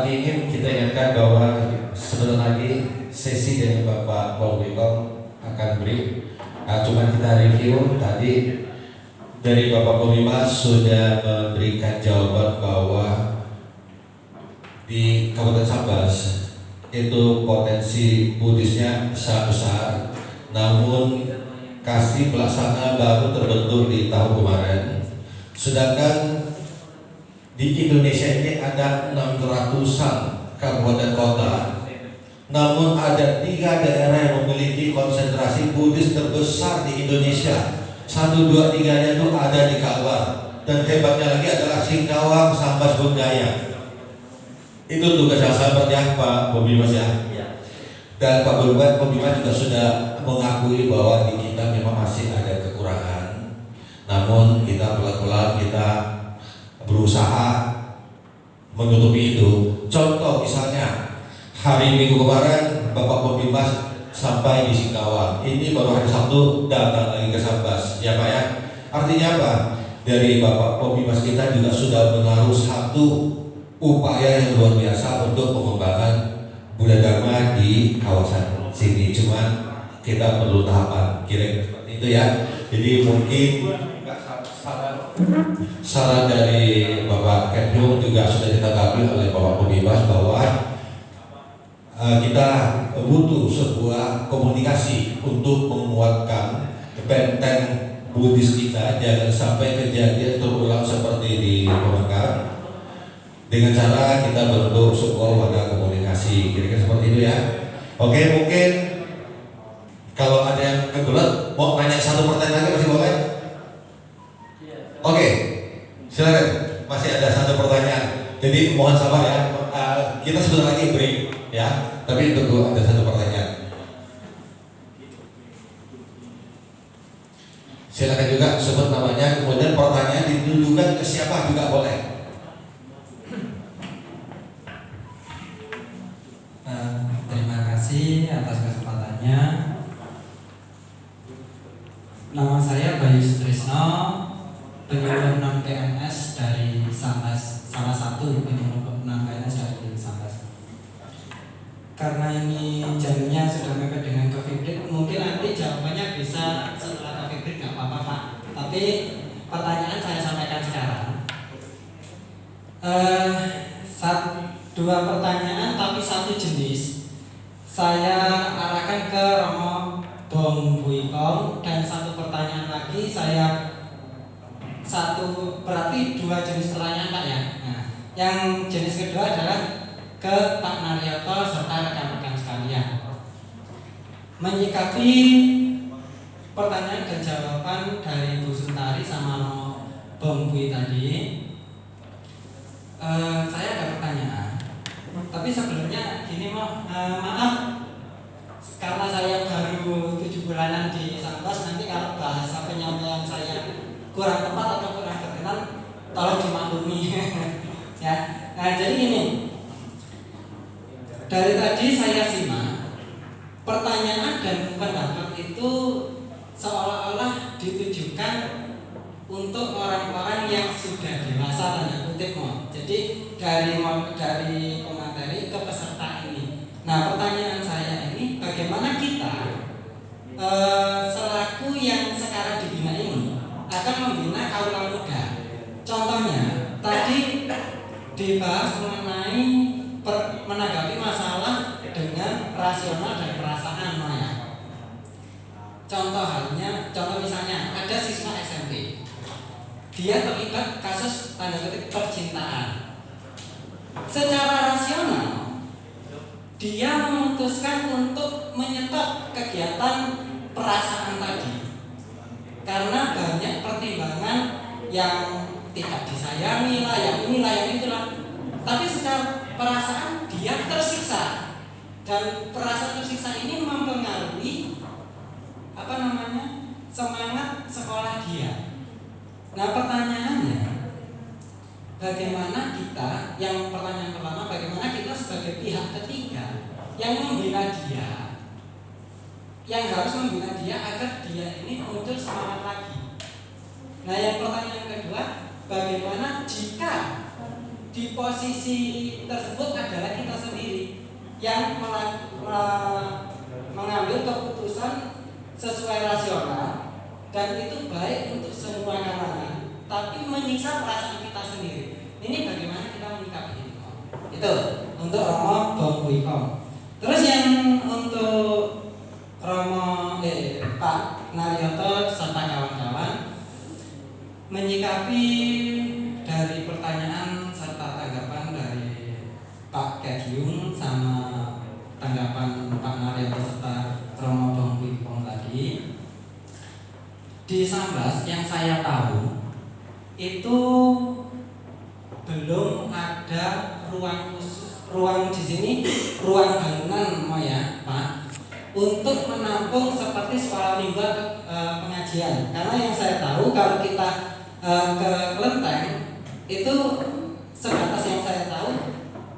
Ingin kita ingatkan bahwa sebentar lagi sesi dari Bapak Bawikong akan beri. Cuma kita review tadi dari Bapak Pembimas sudah memberikan jawaban bahwa di Kabupaten Sambas itu potensi Buddhisnya sangat besar, namun kasih pelaksana baru terbentuk di tahun kemarin. Sedangkan di Indonesia ini ada 600-an kabupaten kota, namun ada 3 daerah yang memiliki konsentrasi Buddhis terbesar di Indonesia. 1, 2, 3-nya itu ada di Kalbar, dan hebatnya lagi adalah Singkawang, Sambas, Bundaya. Itu tugasnya seperti apa, Pembimas ya? Dan Pak Pembimas juga sudah mengakui bahwa di kita memang masih ada kekurangan. Namun kita pelan-pelan kita berusaha menutupi itu. Contoh misalnya hari Minggu kemarin Bapak Pembimbas sampai di Singkawang. Ini baru hari Sabtu datang lagi ke Sambas, ya Pak ya. Artinya apa? Dari Bapak Pembimbas kita juga sudah menaruh satu upaya yang luar biasa untuk pengembangan Buddha Dharma di kawasan sini. Cuman kita perlu tahapan, kira-kira seperti itu ya. Jadi mungkin saran dari Bapak Ketua juga sudah ditanggapi oleh Bapak Pembimbas bahwa kita butuh sebuah komunikasi untuk menguatkan benteng Buddhis kita, jangan sampai kejadian terulang seperti di Pemangkat. Dengan cara kita bentuk sebuah wadah komunikasi, kira-kira seperti itu ya. Oke, mungkin kalau ada yang kebelet mau nanya satu pertanyaan lagi masih boleh? Oke, silakan. Masih ada satu pertanyaan. Jadi mohon sabar ya. Kita sebentar lagi break ya. Tapi tunggu ada satu pertanyaan. Silakan juga sebut namanya. Kemudian pertanyaan ditujukan ke siapa juga boleh. Terima kasih atas kesempatannya. Nama saya Bayu Sutrisno, penyuluh non PNS dari Sambas, salah satu penyuluh non PNS dari Sambas. Karena ini jamnya sudah mepet dengan coffee break, mungkin nanti jawabannya bisa setelah coffee break, nggak apa-apa Pak. Tapi pertanyaan saya sampaikan sekarang. Dua pertanyaan tapi satu jenis. Saya arahkan ke Romo Bong Buikong, dan satu pertanyaan lagi berarti dua jenis pertanyaan Pak ya. Nah, yang jenis kedua adalah ke Pak Naryoto serta rekan-rekan sekalian. Menyikapi pertanyaan dan jawaban dari Bu Suntari sama Romo Bong Bui tadi, saya ada pertanyaan. Tapi sebelumnya gini maaf, karena saya baru 7 bulanan di Sambas, nanti kalau bahasa penyampaian saya kurang tepat atau kurang berkenan, tolong dimaklumi. Ya, nah jadi gini, dari tadi saya simak pertanyaan dan pendapat itu seolah-olah ditujukan untuk orang-orang yang sudah dewasa, tanda kutip Jadi dari pemateri ke peserta ini. Nah, pertanyaan saya ini, bagaimana kita selaku yang sekarang dibina ini akan membina kaula muda. Contohnya, tadi dibahas mengenai menanggapi masalah dengan rasional dan perasaan Maya. Contoh misalnya ada siswa SMP, dia terlibat kasus tanda kutip percintaan. Secara rasional, dia memutuskan untuk menyetop kegiatan perasaan tadi karena banyak pertimbangan yang tidak disayangi lah, yang inilah, yang itulah. Tapi secara perasaan dia tersiksa, dan perasaan tersiksa ini mempengaruhi semangat sekolah dia. Nah, pertanyaannya, bagaimana kita, yang pertanyaan pertama, bagaimana kita sebagai pihak ketiga yang membina dia, yang harus membina dia agar dia ini muncul semangat lagi. Nah, yang pertanyaan kedua, bagaimana jika di posisi tersebut adalah kita sendiri yang mengambil keputusan sesuai rasional, dan itu baik untuk semua kalangan, tapi menyiksa perasaan kita sendiri. Ini bagaimana kita menyikapi ini? Itu untuk Romo Bong Buikong. Terus yang untuk Romo Pak Naryoto serta kawan-kawan, menyikapi dari pertanyaan serta tanggapan dari Pak Kegiung sama tanggapan Pak Naryoto serta Romo Bong Buikong tadi, di Sambas yang saya tahu itu belum ada ruang khusus, ruang di sini, ruang bangunan ya Pak, untuk menampung seperti sekolah minggu atau pengajian. Karena yang saya tahu kalau kita ke Kelenteng itu sebatas yang saya tahu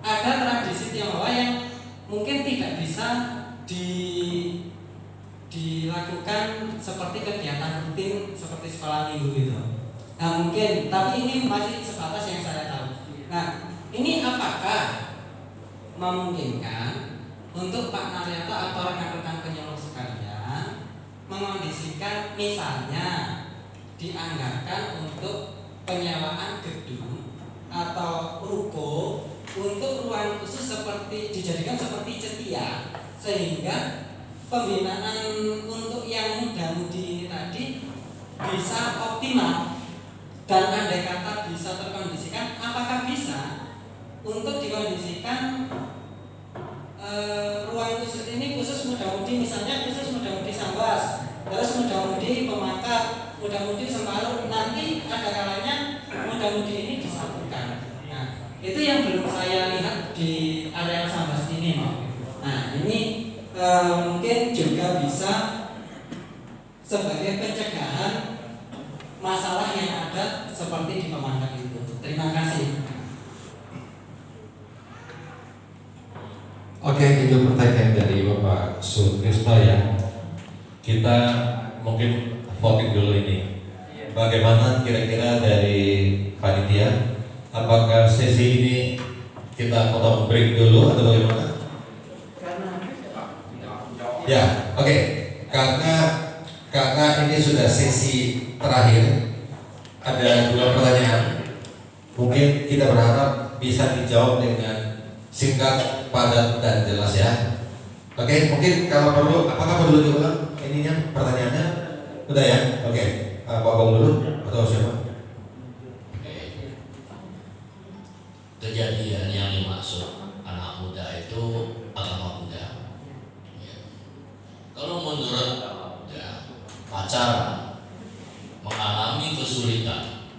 ada tradisi Tionghoa yang mungkin dilakukan seperti kegiatan rutin seperti sekolah minggu gitu. Nah mungkin, tapi ini masih sebatas yang saya tahu. Nah ini apakah memungkinkan untuk Pak Naryato atau rekan-rekan penyuluh sekalian mengondisikan misalnya dianggarkan untuk penyewaan gedung atau ruko untuk ruang khusus seperti dijadikan seperti cetia, sehingga pembinaan untuk yang muda-mudi ini tadi bisa optimal. Dan andai kata bisa terkondisikan, apakah bisa untuk dikondisikan ruang khusus ini khusus muda-mudi, misalnya khusus muda-mudi Sambas, terus muda-mudi Pemangkat, muda-mudi Sembalun, nanti ada kalanya muda-mudi ini disatukan. Nah, itu yang belum saya lihat di area Sambas ini, Nah, ini mungkin juga bisa sebagai pencegahan masalah yang ada seperti di Pemangkat itu. Terima kasih. Oke, itu pertanyaan dari Bapak Sutrisno ya. Kita mungkin voting dulu ini. Bagaimana kira-kira dari panitia? Apakah sesi ini kita potong break dulu atau bagaimana? Ya, oke. Karena ini sudah sesi terakhir, ada 2 pertanyaan. Mungkin kita berharap bisa dijawab dengan singkat, padat, dan jelas ya. Oke, mungkin kalau perlu, apakah perlu diulang ininya pertanyaannya? Udah ya? Oke, Pak Bang dulu atau siapa? Kejadian yang dimaksud anak muda itu agama muda. Ya. Kalau menurut agama muda, pacaran mengalami kesulitan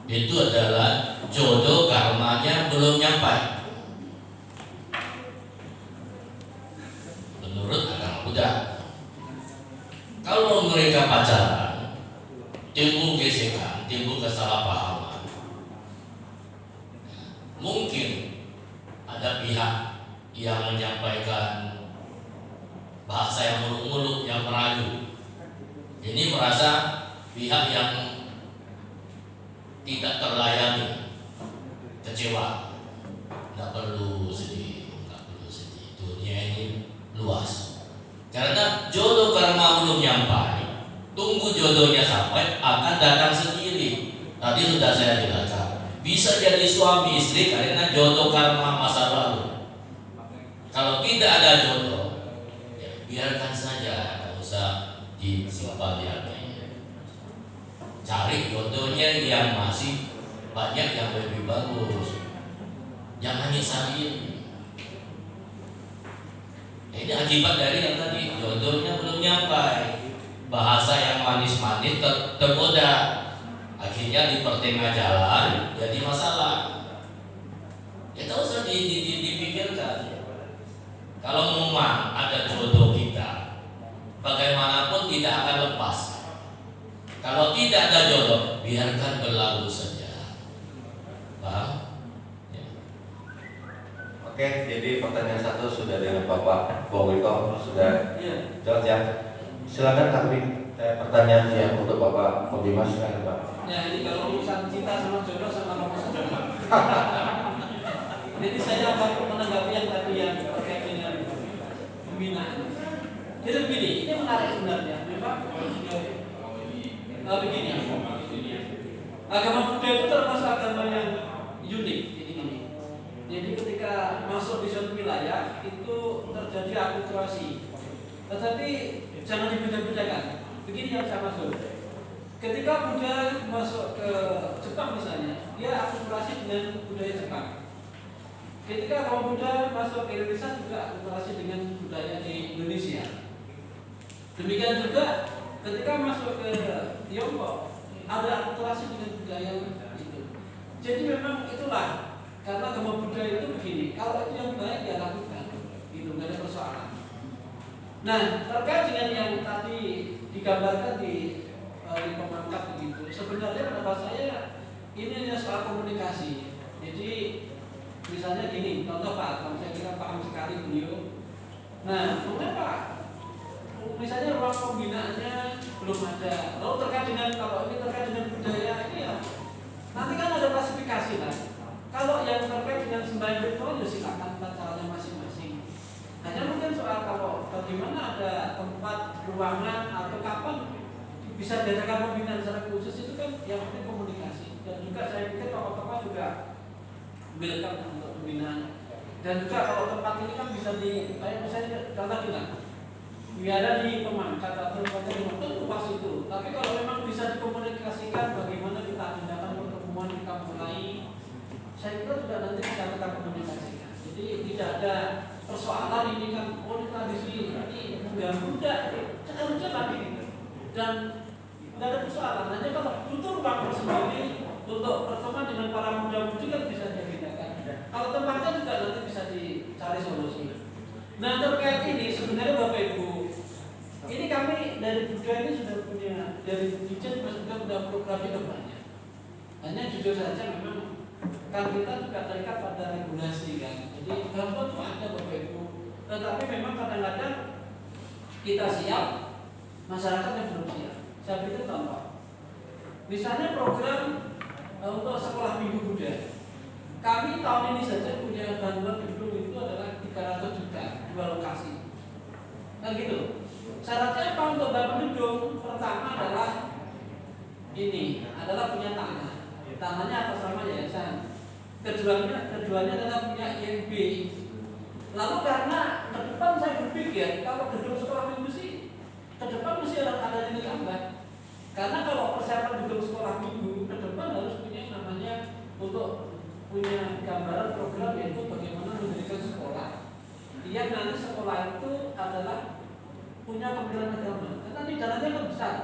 itu adalah jodoh karmanya belum nyampe. Menurut agama Buddha, kalau mereka pacaran timbul gesekan, timbul kesalahpahaman, mungkin ada pihak yang menyampaikan bahasa yang muluk-muluk, yang merayu. Ini merasa pihak yang tidak terlayani, kecewa. Tidak perlu sedih, dunia ini luas. Karena jodoh karma belum nyampe, tunggu jodohnya sampai akan datang sendiri. Tadi sudah saya jelaskan, bisa jadi suami istri karena jodoh karma masa lalu. Kalau tidak ada jodoh, ya biarkan saja, tidak usah disimpan di hati. Cari jodohnya yang masih banyak yang lebih bagus. Jangan nyesalin. Ini akibat dari yang tadi, jodohnya belum nyampe, bahasa yang manis-manis tergoda, akhirnya di pertengah jalan jadi masalah. Ya tak usah dipikirkan. Kalau memang ada jodoh kita, bagaimanapun tidak akan lepas. Kalau tidak ada jodoh, biarkan berlalu saja. Paham? Ya. Oke, jadi pertanyaan 1 sudah dengan Bapak Bowiko sudah jelas ya. Silakan kami pertanyaan yang untuk Bapak Mobimas, silakan Pak. Ya ini kalau urusan cinta sama jodoh sama nomor saja. Jadi saya baru menanggapi yang tadi yang terkait dengan pembinaan. Jadi begini, ini menarik sebenarnya. Memang begini, agama Buddha itu termasuk agama yang unik. Jadi ketika masuk di suatu wilayah itu terjadi akulturasi. Tetapi jangan dibeda-bedakan. Begini yang saya maksud. Ketika Buddha masuk ke Jepang misalnya, dia akulturasi dengan budaya Jepang. Ketika kaum Buddha masuk ke Indonesia juga akulturasi dengan budaya di Indonesia. Demikian juga ketika masuk ke Tiongkok ada akulturasi dengan budaya itu. Jadi memang itulah, karena agama Buddha itu begini, kalau itu yang baik ya lakukan, gitu, nggak ada persoalan. Nah, terkait dengan yang tadi digambarkan di Pemangkat begitu, sebenarnya pendapat saya ini hanya soal komunikasi. Jadi misalnya gini, contoh Pak, kalau saya kira paham sekali beliau Nah, mengapa misalnya ruang pembinaannya belum ada? Lalu terkait dengan kalau ini terkait dengan budaya ini ya nanti kan ada klasifikasi kan. Kalau yang terkait dengan sembahyang virtual ya silakan caranya masing-masing. Hanya mungkin soal kalau bagaimana ada tempat ruangan atau kapan bisa diadakan pembinaan secara khusus itu kan yang penting komunikasi. Dan juga saya pikir tokoh-tokoh juga welcome untuk pembinaan. Dan juga kalau tempat ini kan bisa kayak misalnya contoh kita biara di Pemangkat atau tempat itu pas itu. Tapi kalau memang bisa dikomunikasikan bagaimana kita adakan pertemuan kita mulai, saya kira juga nanti bisa kita komunikasikan. Jadi tidak ada persoalan ini kan tradisi ini mengganggu tidak lagi gitu. Dan tidak ada persoalan. Hanya kalau butuh ruang tersendiri untuk pertemuan dengan para muda-mudi kan bisa dibedakan. Kalau tempatnya juga nanti bisa dicari solusi. Nah terkait ini sebenarnya Bapak Ibu, ini kami dari budaya ini sudah punya, dari Dijen juga sudah program itu banyak. Hanya jujur saja memang kan kita juga terikat pada regulasi kan. Jadi bantuan itu ada Bapak Ibu. Tetapi memang kadang-kadang kita siap, masyarakat yang belum siap. Saya berikan contoh. Misalnya program untuk sekolah minggu budaya. Kami tahun ini saja punya bantuan gedung itu adalah 300 juta dua lokasi. Nah gitu. Syaratnya apa untuk bangun gedung? Pertama adalah ini adalah punya tanah. Tanahnya atas nama yayasan. Keduanya adalah punya INB. Lalu karena ke depan saya berpikir kalau gedung sekolah minggu sih ke depan mesti ada nilai tambah. Karena kalau persiapan gedung sekolah minggu ke depan harus punya namanya untuk punya gambaran program yaitu bagaimana mendirikan sekolah yang nanti sekolah itu adalah punya kementerian agama karena ini dananya kan besar.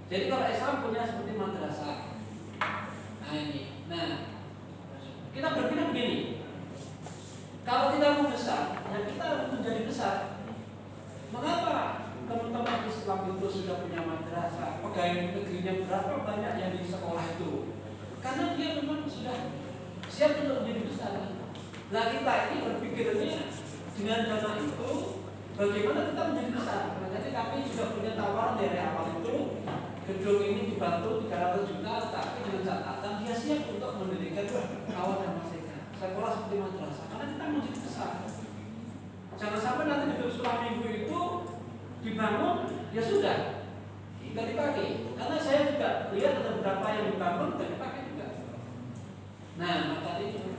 Jadi kalau Islam punya seperti madrasah. Nah ini, nah kita berpikir begini, kalau kita mau besar, ya kita harus menjadi besar. Mengapa teman-teman Islam itu sudah punya madrasah, pegawai negerinya berapa banyak yang di sekolah itu? Karena dia memang sudah siap untuk menjadi besar. Nah kita ini berpikirnya dengan dana itu bagaimana kita menjadi besar. Jadi kami juga punya tawaran dari awal itu gedung ini dibantu 300 juta, tapi dengan catatan dia siap untuk mendirikan awal dan masika sekolah seperti madrasah. Karena kita menjadi besar. Jangan sampai nanti gedung sekolah minggu itu dibangun ya sudah tidak dipakai. Karena saya juga lihat ada beberapa yang dibangun tidak dipakai. Nah, maka itu.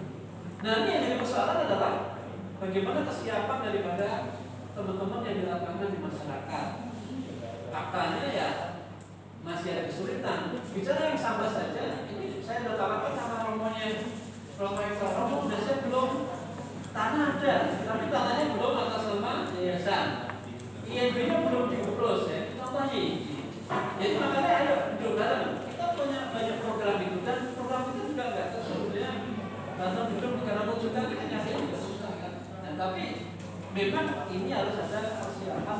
Nah, ini yang jadi persoalan adalah bagaimana kesiapan daripada teman-teman yang di lapangan di masyarakat. Faktanya ya masih ada kesulitan. Bicara yang sama saja, ini saya sudah tawarkan sama Romo sudah saya belum tanah ada, tapi tanahnya belum atas nama yayasan. INB-nya belum diurus ya, contohnya. Jadi makanya ayo duduk bareng. Kita punya banyak program itu dan program itu juga enggak sebetulnya bantuan gedung 300 juta kita nyari juga susah kan. Nah, tapi memang ini harus ada persiapan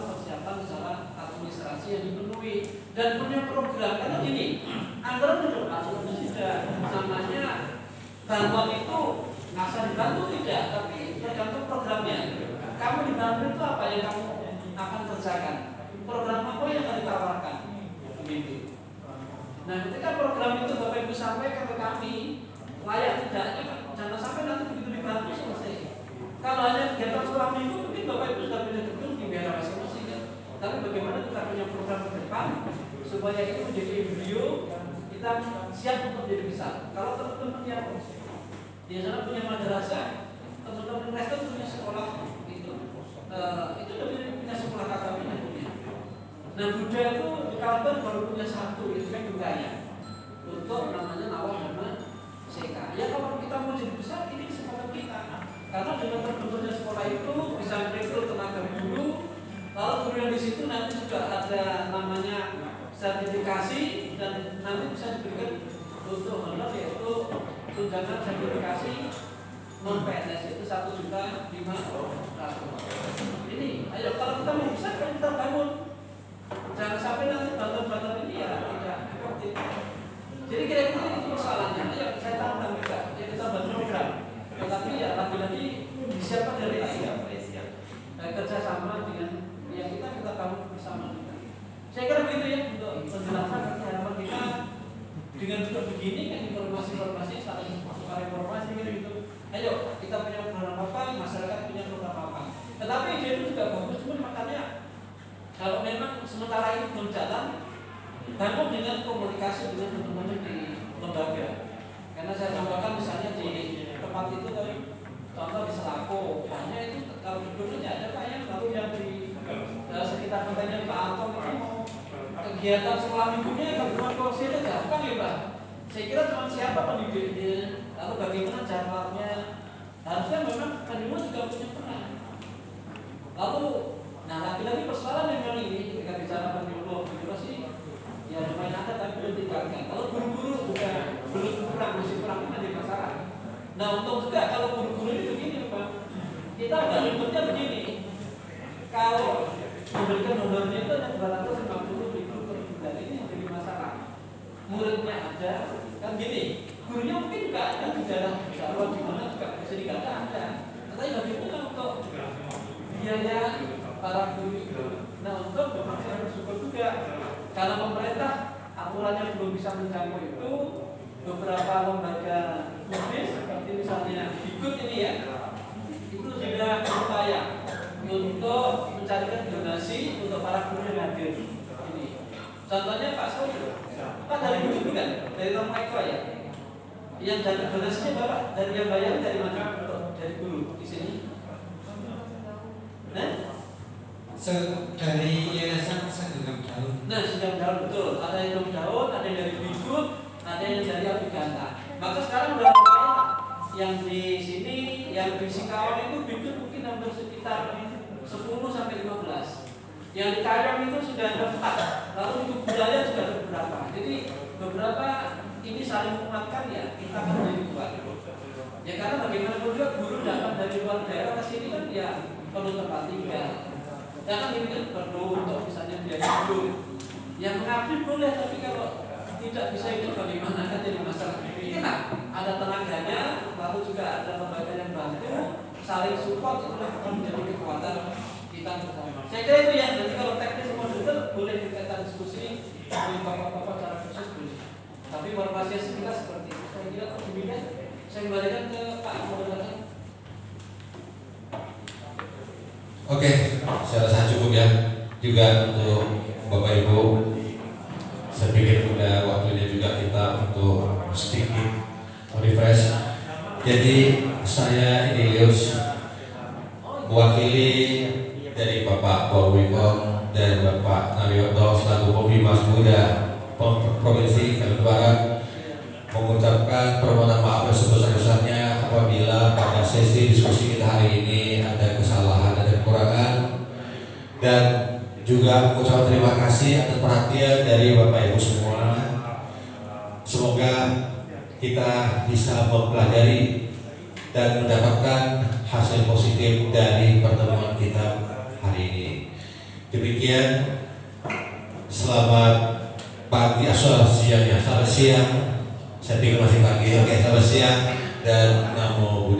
secara administrasi yang dipenuhi dan punya program karena gini, anggaran itu masuk tidak namanya bantuan itu asal dibantu tidak, tapi tergantung programnya. Kamu dibantu itu apa yang kamu akan kerjakan? Program apa yang akan ditawarkan? Begitu. Nah, ketika program itu Bapak Ibu sampaikan ke kami, layak tidaknya, jangan sampai nanti begitu dibantu selesai. Kalau hanya kegiatan sekolah minggu, mungkin Bapak Ibu sudah punya gedung di biara masing-masing kan. Tapi bagaimana kita punya program ke depan supaya itu menjadi embrio kita siap untuk jadi besar. Kalau teman-teman yang di sana punya madrasah, teman-teman mereka punya sekolah itu lebih punya sekolah KKP yang punya. Nah, budaya itu di Kalbar baru punya satu, itu kan budaya untuk namanya Nawal Dharma Seka. Ya kalau kita mau jadi besar, ini kesempatan kita. Karena dengan terbentuknya sekolah itu bisa merekrut tenaga guru, lalu kemudian di situ nanti juga ada namanya sertifikasi dan nanti bisa diberikan untuk honor yaitu tunjangan sertifikasi non PNS itu 1.500.000. Ini, ayo kalau kita mau besar, kita bangun. Jangan sampai nanti bantuan-bantuan ini ya tidak efektif. Jadi kira-kira itu persoalannya. Ayo saya tantang juga, ya kita bantu program. Tetapi ya lagi-lagi disiapkan dari kerjasama sementara ini belum jalan, bangun dengan komunikasi dengan teman-teman di lembaga. Karena saya tambahkan misalnya di tempat itu tadi, contoh di Selako, hanya itu kalau gubernurnya ada Pak yang lalu yang di sekitar pertanyaan Pak Anton itu mau kegiatan sekolah minggunya gabungan kursi itu gampang ya Pak. Saya kira cuma siapa pendidiknya, lalu bagaimana jadwalnya, harusnya memang pendidik juga punya peran. Lalu, nah lagi-lagi persoalan memang ini ketika bicara pendidik sih, ya lumayan ada tapi belum ditingkatkan. Kalau guru-guru juga belum kurang, masih kurang di masyarakat. Nah untuk juga kalau guru-guru ini begini Pak, kita udah ribetnya begini. Kalau memberikan honornya itu ada 250.000 per bulan, ini yang jadi masalah. Muridnya ada, kan gini, gurunya mungkin juga ada di daerah Jawa di mana juga bisa dikata ada. Tapi bagaimana untuk biaya para guru itu? Nah untuk memang saya bersyukur juga karena pemerintah aturannya belum bisa mencakup itu, beberapa lembaga publik seperti misalnya Dikut ini ya, itu sudah berupaya untuk mencarikan donasi untuk para guru yang hadir ini. Contohnya Pak Saud, Pak dari dulu kan, dari Romo Eko ya. Yang dari donasinya Bapak, dari yang bayar dari mana? Dari guru di sini. Nah, dari Yayasan Senggam Daun. nah Senggam Daun betul. Ada yang Senggam Daun, ada yang dari Dikut, ada yang dari Abiganta. Maka sekarang udah mulai yang di sini, yang di Singkawang itu Dikut mungkin hampir sekitar 10 sampai 15. Yang di Kayong itu sudah ada 4. Lalu di budaya juga ada beberapa. Jadi beberapa ini saling menguatkan ya, kita akan menjadi kuat. Ya karena bagaimanapun juga guru datang dari luar daerah ke sini kan ya perlu tempat tinggal. Ya kan ini kan perlu untuk misalnya biaya hidup. Yang mengabdi boleh, tapi kalau tidak bisa hidup bagaimana kan jadi masalah. Ini lah ada tenaganya, lalu juga ada lembaga yang bantu, saling support itulah akan menjadi kekuatan kita bersama. Saya kira itu ya. Jadi kalau teknis semua detail boleh kita diskusi dengan bapak-bapak secara khusus boleh. Tapi informasi kita seperti itu. Saya kira demikian. Saya kembalikan ke Pak Moderator. Oke, saya rasa cukup ya. Juga untuk Bapak Ibu, saya pikir udah waktunya juga kita untuk sedikit refresh. Jadi saya ini Lius mewakili dari Bapak Borwiko dan Bapak Naryoto selaku Pebimas Muda Provinsi Kalimantan Barat mengucapkan permohonan maaf yang sebesar-besarnya apabila pada sesi diskusi kita hari ini ada kesalahan, ada kekurangan, dan juga mengucapkan terima kasih atas perhatian dari Bapak Ibu semua. Semoga kita bisa mempelajari dan mendapatkan hasil positif dari pertemuan kita hari ini. Demikian, selamat pagi, selamat siang. Saya pikir masih pagi. Oke, selamat siang dan namo